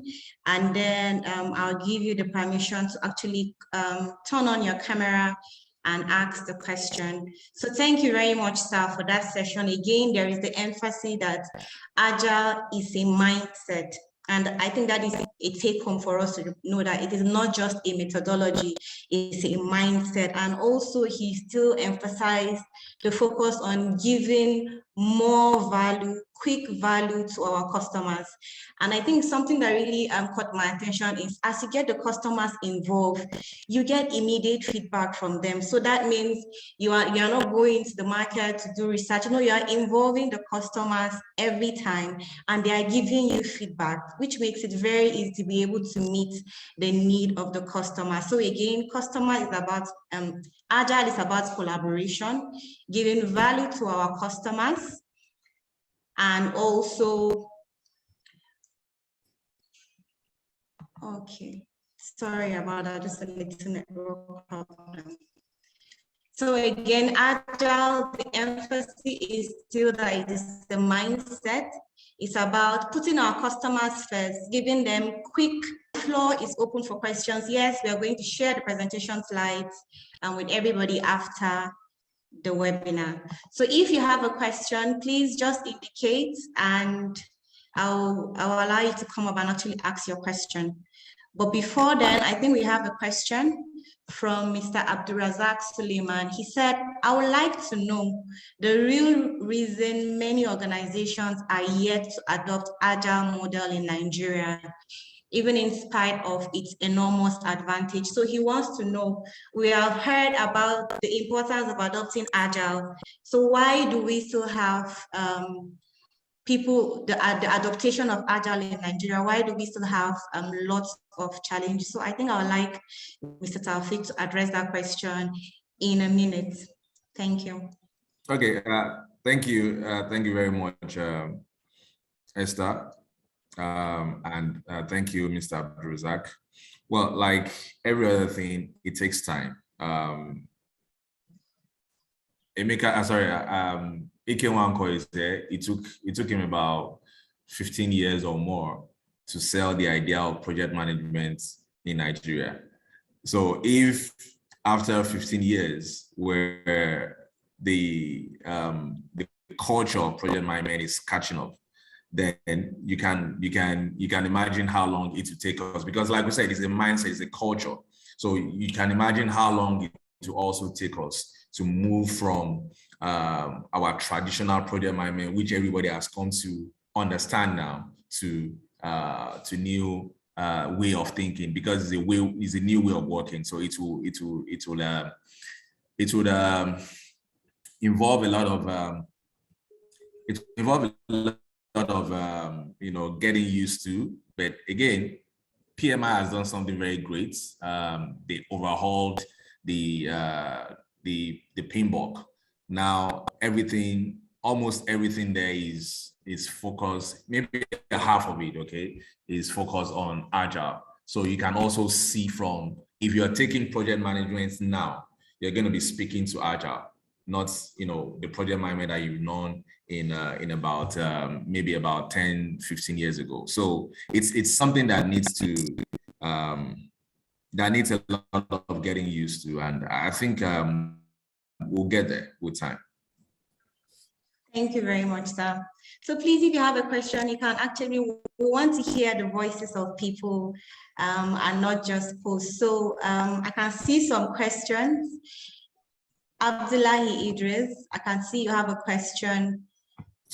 and then I'll give you the permission to actually turn on your camera and ask the question. So thank you very much, sir, for that session. Again, there is the emphasis that Agile is a mindset. And I think that is a take home for us to know that it is not just a methodology, it's a mindset. And also he still emphasized the focus on giving more value, quick value to our customers. And I think something that really caught my attention is as you get the customers involved, you get immediate feedback from them. So that means you're not going to the market to do research. You are involving the customers every time, and they are giving you feedback, which makes it very easy to be able to meet the need of the customer. So again, customer is about Agile is about collaboration, giving value to our customers, and also, okay, sorry about that, just a little network problem. So again, Agile, the emphasis is still that it is the mindset. It's about putting our customers first, giving them quick. Floor is open for questions. Yes, we are going to share the presentation slides with everybody after the webinar. So if you have a question, please just indicate and I'll allow you to come up and actually ask your question. But before then, I think we have a question from Mr. Abdurazak Suleiman. He said, I would like to know the real reason many organizations are yet to adopt Agile model in Nigeria, even in spite of its enormous advantage. So he wants to know, we have heard about the importance of adopting Agile. So why do we still have the adaptation of Agile in Nigeria? Why do we still have lots of challenges? So I think I would like Mr. Taopheek to address that question in a minute. Thank you. Okay, thank you. Thank you very much, Esther. And thank you, Mr. Abdurazak. Well, like every other thing, it takes time. Emeka, sorry, Ike is there. It took him about 15 years or more to sell the idea of project management in Nigeria. So if after 15 years where the culture of project management is catching up, then you can imagine how long it will take us, because like we said, it's a mindset, it's a culture. So you can imagine how long it will also take us to move from our traditional project management, which everybody has come to understand now, to new way of thinking, because it's a new way of working. So it will involve a lot of getting used to. But again, PMI has done something very great. They overhauled the PMBOK. Now almost everything there is focused, maybe half of it, okay, is focused on Agile. So you can also see from, if you're taking project management now, you're going to be speaking to Agile, not the project management that you've known in about maybe about 10, 15 years ago. So it's something that needs to that needs a lot of getting used to, and I think we'll get there with time. Thank you very much, sir. So please, if you have a question, you can actually, we want to hear the voices of people and not just posts. So I can see some questions. Abdullahi Idris, I can see you have a question.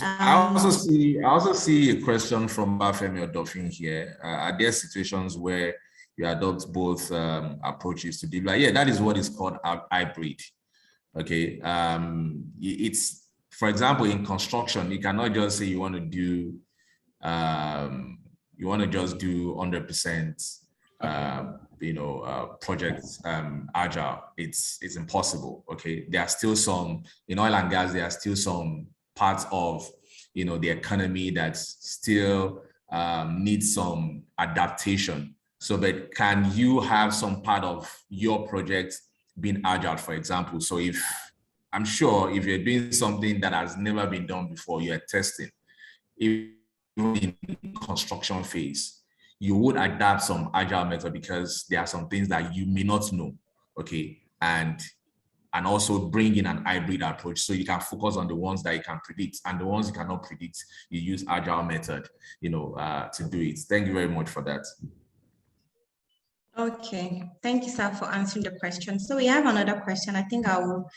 I also see a question from Bafemi Odofin here. Are there situations where you adopt both approaches to deliver? Yeah, that is what is called hybrid. Okay, it's, for example, in construction, you cannot just say you want to do just do 100% projects Agile. It's impossible. Okay, there are still some, in oil and gas, there are still some parts of the economy that still needs some adaptation. So, but can you have some part of your project being Agile, for example? So I'm sure if you're doing something that has never been done before, you're testing, even in construction phase, you would adapt some Agile method because there are some things that you may not know, okay? And also bring in an hybrid approach, so you can focus on the ones that you can predict, and the ones you cannot predict, you use Agile method, to do it. Thank you very much for that. Okay, thank you, sir, for answering the question. So we have another question. I think I will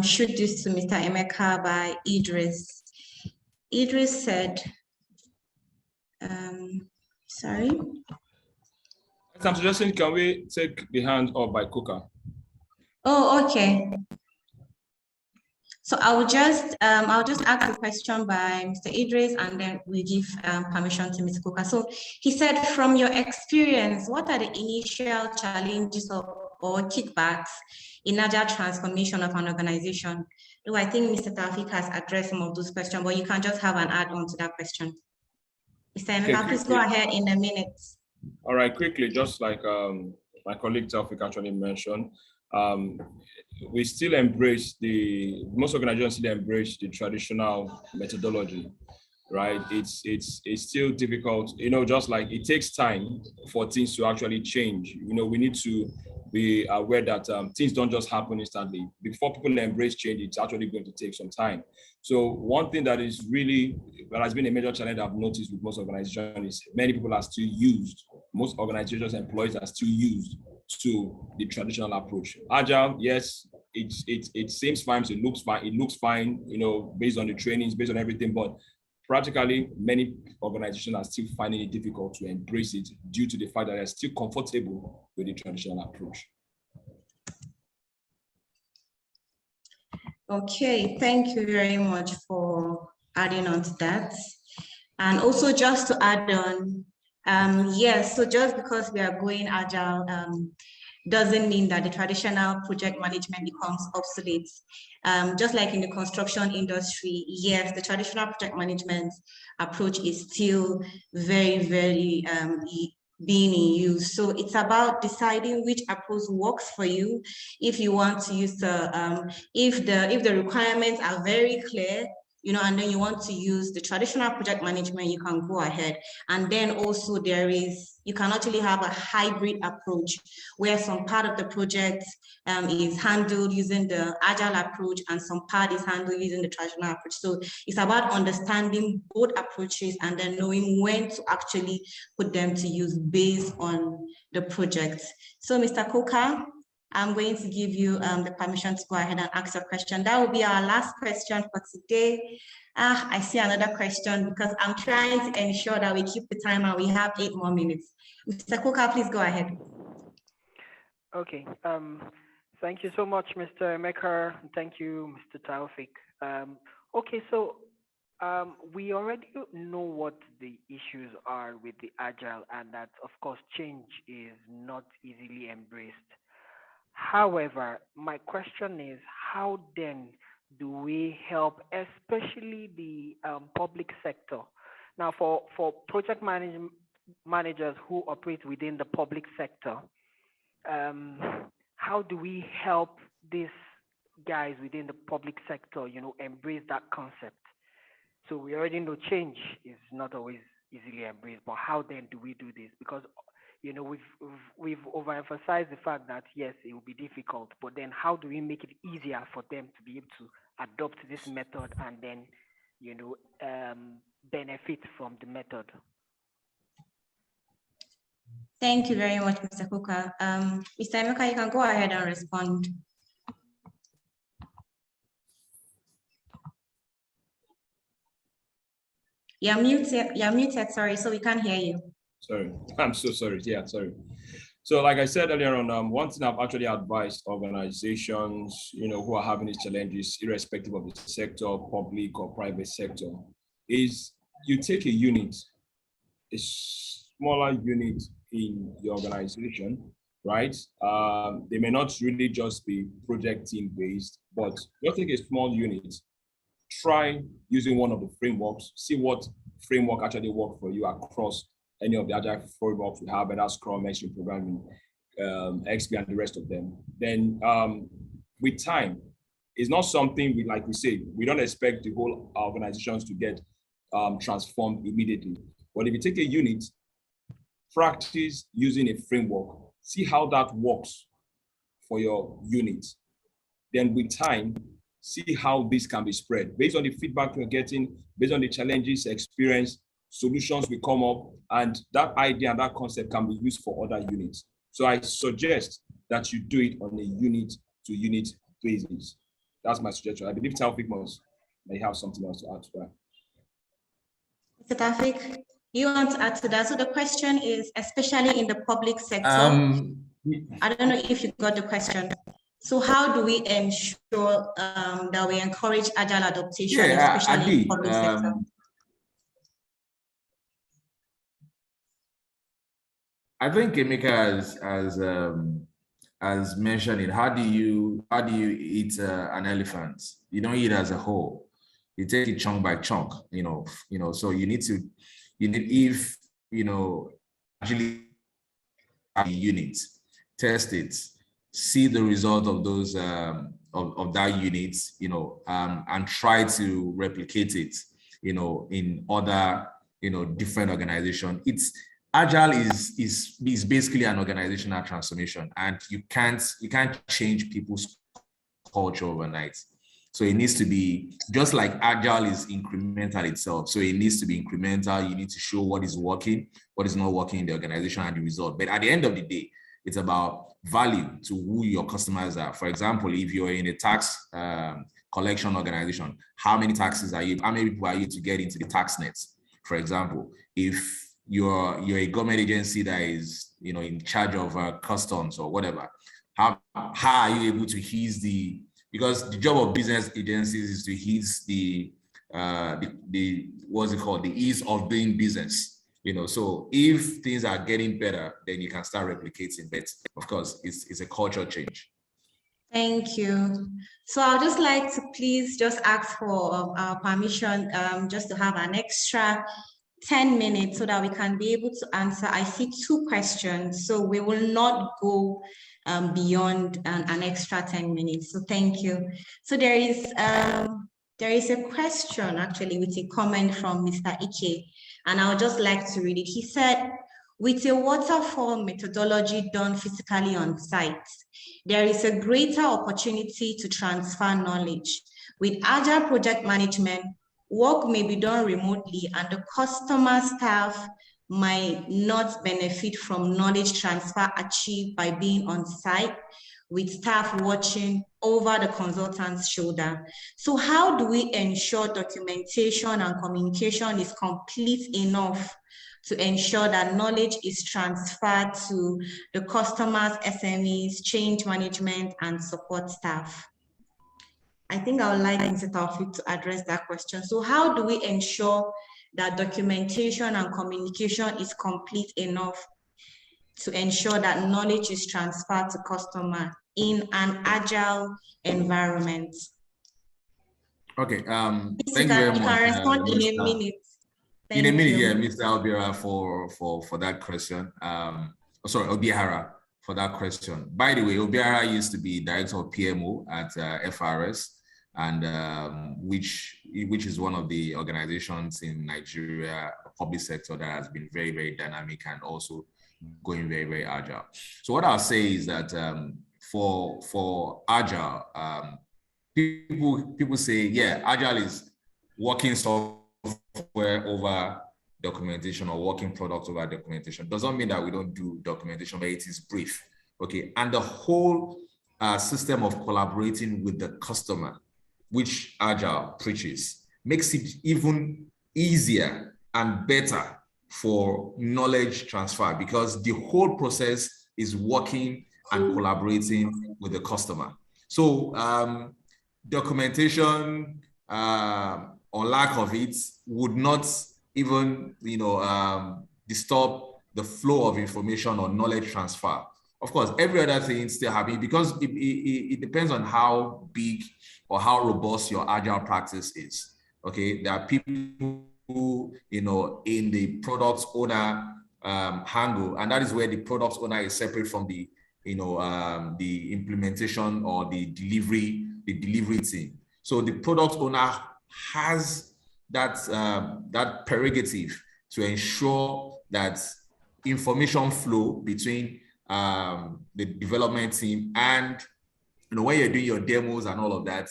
shoot this to Mr. Emeka by Idris. Idris said, sorry. I'm suggesting, can we take the hand up by Coca? Oh, okay. So I'll just ask a question by Mr. Idris, and then we give permission to Mr. Coca. So he said, from your experience, what are the initial challenges or kickbacks in agile transformation of an organization? Though I think Mr. Taopheek has addressed some of those questions, but you can just have an add-on to that question. Mr. Emeka, Okay, please go ahead in a minute. All right, quickly, just like my colleague Taopheek actually mentioned, we still embrace most organizations still embrace the traditional methodology, right? It's still difficult, just like it takes time for things to actually change. We need to be aware that things don't just happen instantly. Before people embrace change, it's actually going to take some time. So one thing that has been a major challenge I've noticed with most organizations is many people are still used. Most organizations' employees are still used to the traditional approach. Agile, yes, it seems fine, it looks fine, based on the trainings, based on everything, but practically many organizations are still finding it difficult to embrace it due to the fact that they're still comfortable with the traditional approach. Okay, thank you very much for adding on to that. And also just to add on, yes, so just because we are going agile doesn't mean that the traditional project management becomes obsolete. Just like in the construction industry, yes, the traditional project management approach is still very, very being in use. So it's about deciding which approach works for you. If you want to use if the requirements are very clear, and then you want to use the traditional project management, you can go ahead. And then also you can actually have a hybrid approach where some part of the project is handled using the agile approach and some part is handled using the traditional approach. So it's about understanding both approaches and then knowing when to actually put them to use based on the project. So Mr. Coca, I'm going to give you the permission to go ahead and ask a question. That will be our last question for today. I see another question because I'm trying to ensure that we keep the time and we have 8 more minutes. Mr. Coca, please go ahead. Okay. Thank you so much, Mr. Emeka. Thank you, Mr. Taopheek. Okay, so we already know what the issues are with the Agile, and that, of course, change is not easily embraced. However, my question is, how then do we help, especially the public sector? Now, for project managers who operate within the public sector, how do we help these guys within the public sector, embrace that concept? So we already know change is not always easily embraced, but how then do we do this? Because we've overemphasized the fact that yes, it will be difficult, but then how do we make it easier for them to be able to adopt this method and then benefit from the method? Thank you very much, Mr. Coca. Mr. Emeka, you can go ahead and respond. You're muted, sorry, so we can't hear you. Sorry, I'm so sorry. Yeah, sorry. So like I said earlier on, one thing I've actually advised organizations, who are having these challenges, irrespective of the sector, public or private sector, is you take a unit, a smaller unit in the organization, right? They may not really just be project team based, but just take a small unit, try using one of the frameworks, see what framework actually works for you across any of the agile frameworks we have, whether Scrum, Extreme Programming, XP, and the rest of them. Then with time, it's not something like we say, we don't expect the whole organizations to get transformed immediately. But if you take a unit, practice using a framework, see how that works for your unit. Then with time, see how this can be spread. Based on the feedback you're getting, based on the challenges, experience, solutions will come up, and that idea and that concept can be used for other units. So I suggest that you do it on a unit to unit basis. That's my suggestion. I believe Taopheek may have something else to add to that. Mr. Taopheek, you want to add to that? So the question is, especially in the public sector, I don't know if you got the question. So how do we ensure that we encourage agile adaptation, especially in the public sector? I think Emeka has mentioned it. How do you eat an elephant? You don't eat it as a whole. You take it chunk by chunk. So you need if actually the unit, test it, see the result of those of that unit, and try to replicate it, in other different organizations. Agile is basically an organizational transformation, and you can't change people's culture overnight. So it needs to be just like Agile is incremental itself. So it needs to be incremental. You need to show what is working, what is not working in the organization, and the result. But at the end of the day, it's about value to who your customers are. For example, if you're in a tax collection organization, how many taxes are you? How many people are you to get into the tax nets? For example, if you're a government agency that is in charge of customs or whatever, how are you able to ease because the job of business agencies is to ease the what's it called, the ease of doing business. So if things are getting better, then you can start replicating. But of course, it's a culture change. Thank you. So I'd just like to please just ask for our permission just to have an extra 10 minutes so that we can be able to answer. I see 2 questions, so we will not go beyond an extra 10 minutes. So thank you. So there is a question actually with a comment from Mr. Ike, and I would just like to read it. He said, with a waterfall methodology done physically on site, there is a greater opportunity to transfer knowledge. With agile project management, work may be done remotely and the customer staff might not benefit from knowledge transfer achieved by being on site with staff watching over the consultant's shoulder. So how do we ensure documentation and communication is complete enough to ensure that knowledge is transferred to the customers, SMEs, change management, and support staff? I think I would like Mr. Taopheek to address that question. So how do we ensure that documentation and communication is complete enough to ensure that knowledge is transferred to customer in an agile environment? Okay, thank you you very much. You can respond in a minute. In a minute, yeah, Mr. Obiara for that question. Sorry, Obiara for that question. By the way, Obiara used to be director of PMO at FRS, and which is one of the organizations in Nigeria, public sector, that has been very, very dynamic and also going very, very agile. So what I'll say is that for agile, people say, yeah, agile is working software over documentation or working product over documentation. Doesn't mean that we don't do documentation, but it is brief. Okay, and the whole system of collaborating with the customer, which agile preaches, makes it even easier and better for knowledge transfer, because the whole process is working and collaborating with the customer. So documentation or lack of it would not even disturb the flow of information or knowledge transfer. Of course, every other thing still happening, because it depends on how big or how robust your agile practice is. Okay, there are people who, in the product owner angle, and that is where the product owner is separate from the implementation or the delivery team. So the product owner has that prerogative to ensure that information flow between the development team and when you're doing your demos and all of that,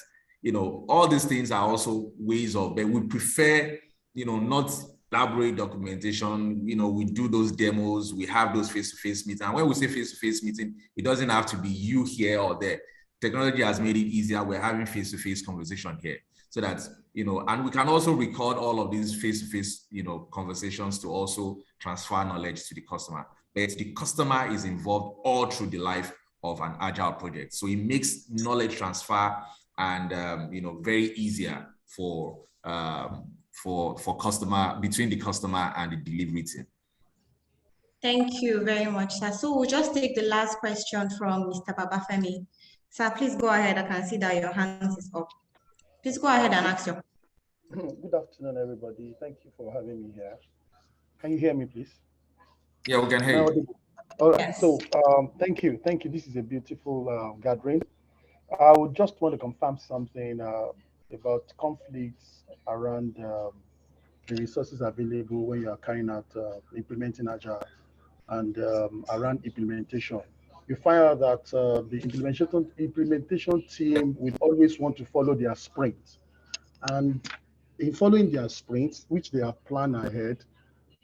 all these things are also ways of, but we prefer not elaborate documentation. We do those demos, we have those face-to-face meetings. And when we say face-to-face meeting, it doesn't have to be you here or there. Technology has made it easier. We're having face-to-face conversation here. so that, and we can also record all of these face-to-face, conversations to also transfer knowledge to the customer. But the customer is involved all through the life of an agile project. So it makes knowledge transfer and, very easier for customer, between the customer and the delivery team. Thank you very much, sir. So we'll just take the last question from Mr. Babafemi. Sir, please go ahead. I can see that your hand is up. Please go ahead and ask your. Good afternoon, everybody. Thank you for having me here. Can you hear me, please? Yeah, we can hear you. All right. Yes. So thank you. This is a beautiful gathering. I would just want to confirm something about conflicts around the resources available when you are carrying out implementing Agile and around implementation. You find out that the implementation team will always want to follow their sprints. And in following their sprints, which they have planned ahead,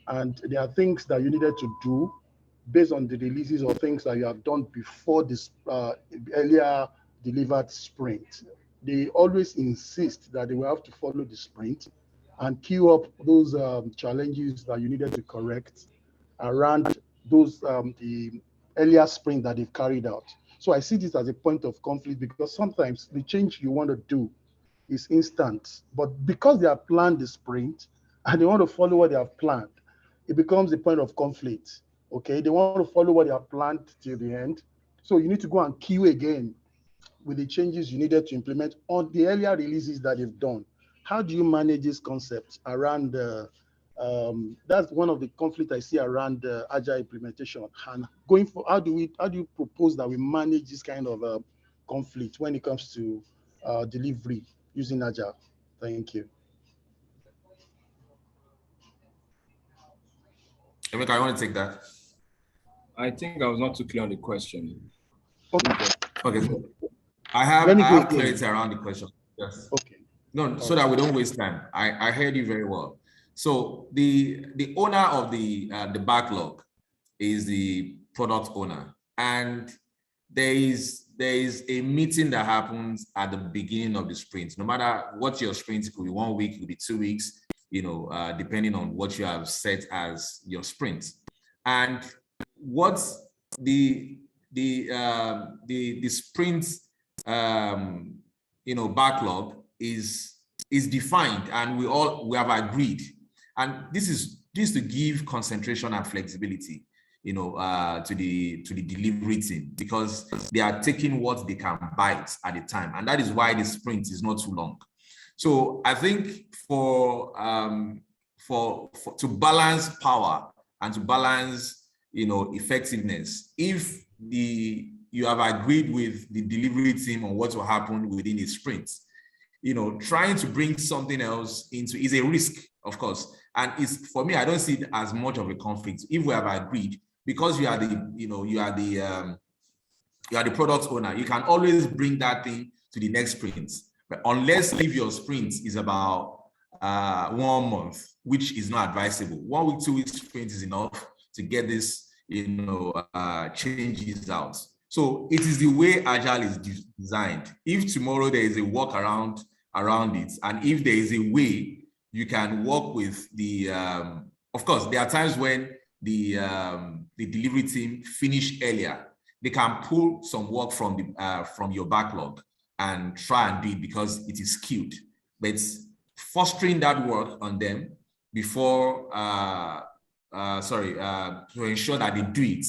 and there are things that you needed to do based on the releases or things that you have done before this earlier delivered sprint. They always insist that they will have to follow the sprint and queue up those challenges that you needed to correct around those the earlier sprint that they've carried out. So I see this as a point of conflict because sometimes the change you want to do is instant, but because they have planned the sprint and they want to follow what they have planned, it becomes a point of conflict. Okay, they want to follow what they have planned till the end. So you need to go and queue again with the changes you needed to implement on the earlier releases that they've done. How do you manage this concept around that's one of the conflicts I see around agile implementation, and going for how do you propose that we manage this kind of conflict when it comes to delivery using agile? Thank you. Emeka, I want to take that. I think I was not too clear on the question. Okay. So I have clarity around the question. Yes. Okay. No, so that we don't waste time. I heard you very well. So the owner of the backlog is the product owner, and there is a meeting that happens at the beginning of the sprint. No matter what your sprint, it could be 1 week, it could be 2 weeks, depending on what you have set as your sprint. And what the sprint backlog is defined, and we have agreed. And this is to give concentration and flexibility, to the delivery team, because they are taking what they can bite at a time, and that is why the sprint is not too long. So I think for to balance power and to balance effectiveness, if you have agreed with the delivery team on what will happen within a sprint, trying to bring something else into is a risk, of course. And it's, for me, I don't see it as much of a conflict if we have agreed, because you are the product owner. You can always bring that thing to the next sprint, but unless if your sprint is about 1 month, which is not advisable. 1 week, 2 weeks sprint is enough to get this changes out. So it is the way Agile is designed. If tomorrow there is a workaround around it, and if there is a way you can work with the, of course, there are times when the delivery team finish earlier. They can pull some work from your backlog and try and do it because it is skewed. But fostering that work on them before, to ensure that they do it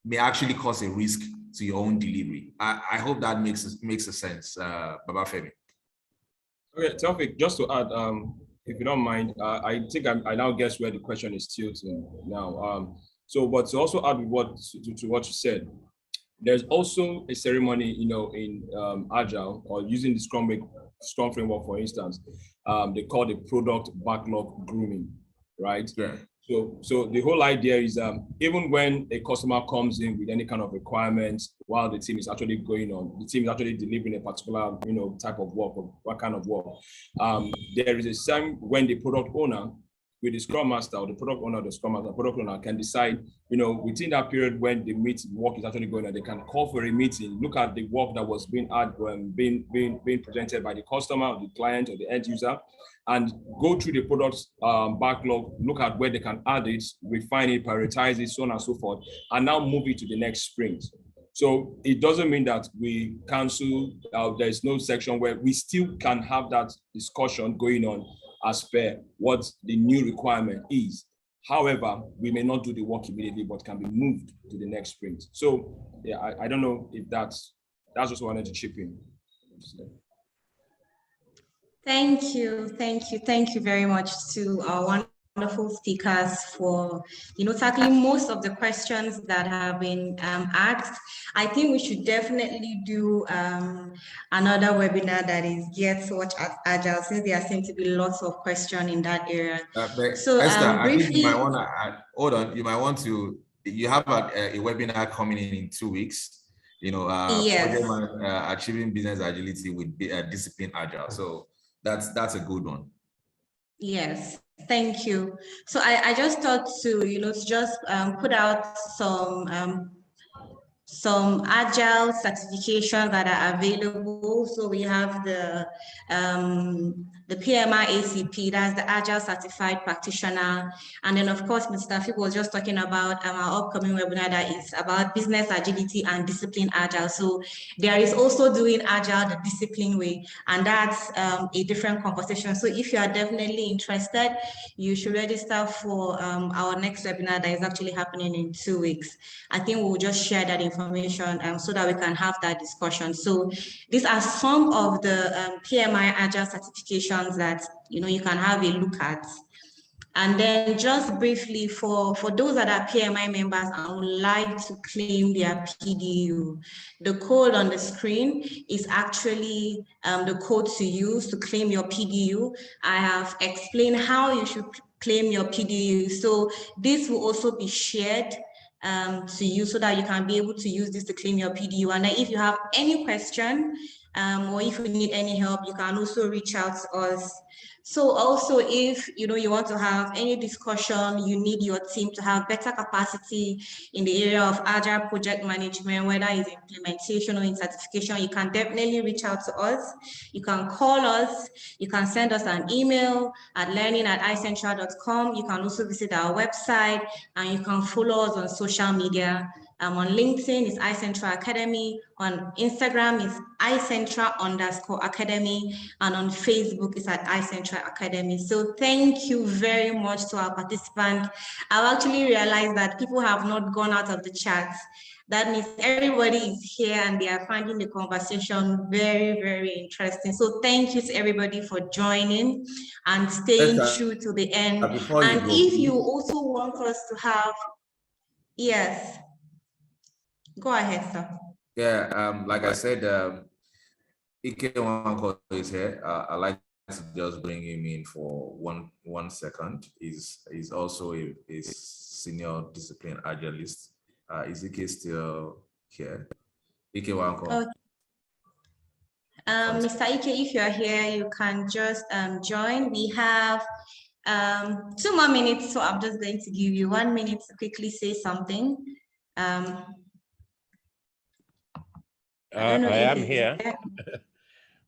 may actually cause a risk to your own delivery. I hope that makes a sense, Babafemi. Okay, Taopheek, just to add, if you don't mind, I think I now guess where the question is tilting now. But to also add what you said, there's also a ceremony, in Agile, or using the Scrum framework, for instance, they call the product backlog grooming, right? Yeah. So the whole idea is even when a customer comes in with any kind of requirements while the team is actually going on, the team is actually delivering a particular type of work or what kind of work. There is a time when the product owner with the Scrum Master or the product owner, the Scrum Master, product owner can decide, within that period when the work is actually going on, they can call for a meeting, look at the work that was being presented by the customer, or the client, or the end user, and go through the product backlog, look at where they can add it, refine it, prioritize it, so on and so forth, and now move it to the next sprint. So it doesn't mean that we cancel, there's no section where we still can have that discussion going on as per what the new requirement is. However, we may not do the work immediately, but can be moved to the next sprint. So yeah, I don't know if that's just what I wanted to chip in. Thank you very much to our wonderful speakers for tackling most of the questions that have been asked. I think we should definitely do another webinar that is geared towards Agile, since there seem to be lots of questions in that area. So Esther, briefly, I think you might want to add, hold on, you might want to, you have a webinar coming in 2 weeks, yes. Achieving business agility with discipline Agile. So that's a good one. Yes. Thank you. So I just thought to, just put out some Agile certifications that are available. So we have the PMI ACP, that's the Agile Certified Practitioner. And then of course, Mr. Taopheek was just talking about our upcoming webinar that is about business agility and discipline Agile. So there is also doing Agile the discipline way, and that's a different conversation. So if you are definitely interested, you should register for our next webinar that is actually happening in 2 weeks. I think we'll just share that information so that we can have that discussion. So these are some of the PMI Agile certifications that you can have a look at. And then just briefly, for those that are PMI members and would like to claim their PDU, the code on the screen is actually the code to use to claim your PDU. I have explained how you should claim your PDU. So this will also be shared to you so that you can be able to use this to claim your PDU. And then if you have any question or if you need any help, you can also reach out to us. So also, if you want to have any discussion, you need your team to have better capacity in the area of Agile project management, whether it's implementation or in certification, you can definitely reach out to us. You can call us, you can send us an email at learning@icentra.com. You can also visit our website, and you can follow us on social media. On LinkedIn is iCentra Academy, on Instagram is iCentra_Academy, and on Facebook is at iCentra Academy. So thank you very much to our participants. I've actually realized that people have not gone out of the chat. That means everybody is here and they are finding the conversation very, very interesting. So thank you to everybody for joining and staying true to the end. And if you also want us to have, yes. Go ahead, sir. Yeah, like I said, Ike Wanko is here. I'd like to just bring him in for one second. He's also a senior discipline agilist. Is Ike still here? Ike Wanko. Okay. Mr. Ike, if you're here, you can just join. We have 2 more minutes, so I'm just going to give you 1 minute to quickly say something. I am here.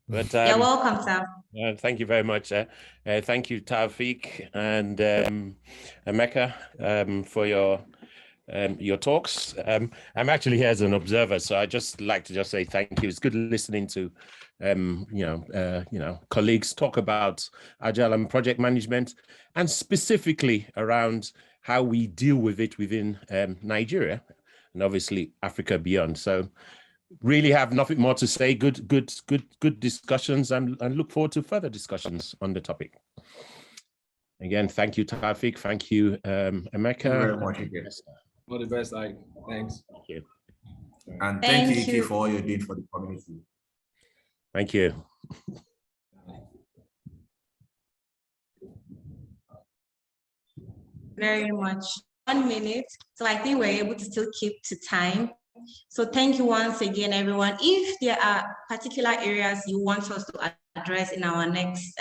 But you're welcome, sir. Thank you very much. Thank you, Taopheek and Emeka, for your talks. I'm actually here as an observer, so I just like to say thank you. It's good listening to colleagues talk about Agile and project management, and specifically around how we deal with it within Nigeria and obviously Africa beyond. So really have nothing more to say. Good discussions, and look forward to further discussions on the topic. Again, thank you, Taopheek. Thank you, Emeka. Thank you very much, Ike. All the best, Ike. Thanks. Thank you. And thank you, Ike, for all you did for the community. Thank you. Very much. 1 minute. So I think we're able to still keep to time. So thank you once again, everyone. If there are particular areas you want us to address in our next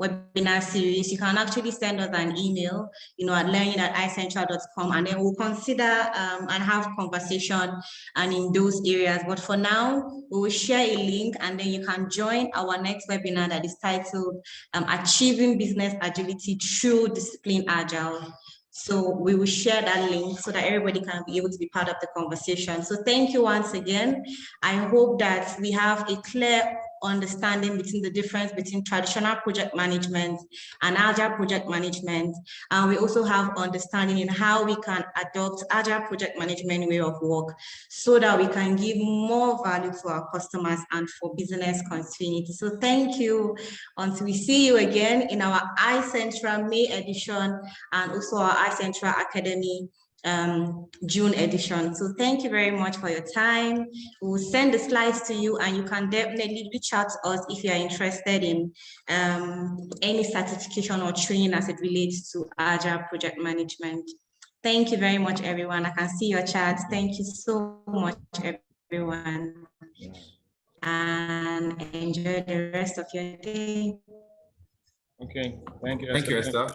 webinar series, you can actually send us an email, at learning@icentra.com, and then we'll consider and have conversation and in those areas. But for now, we will share a link, and then you can join our next webinar that is titled Achieving Business Agility Through Discipline Agile. So we will share that link so that everybody can be able to be part of the conversation. So thank you once again. I hope that we have a clear understanding between the difference between traditional project management and agile project management. And we also have understanding in how we can adopt agile project management way of work so that we can give more value to our customers and for business continuity. So thank you. Until we see you again in our iCentra May edition and also our iCentra Academy June edition. So thank you very much for your time. We'll send the slides to you, and you can definitely reach out to us if you are interested in any certification or training as it relates to agile project management. Thank you very much, everyone. I can see your chats. Thank you so much, everyone. And enjoy the rest of your day. Okay, thank you. Thank you, Esther.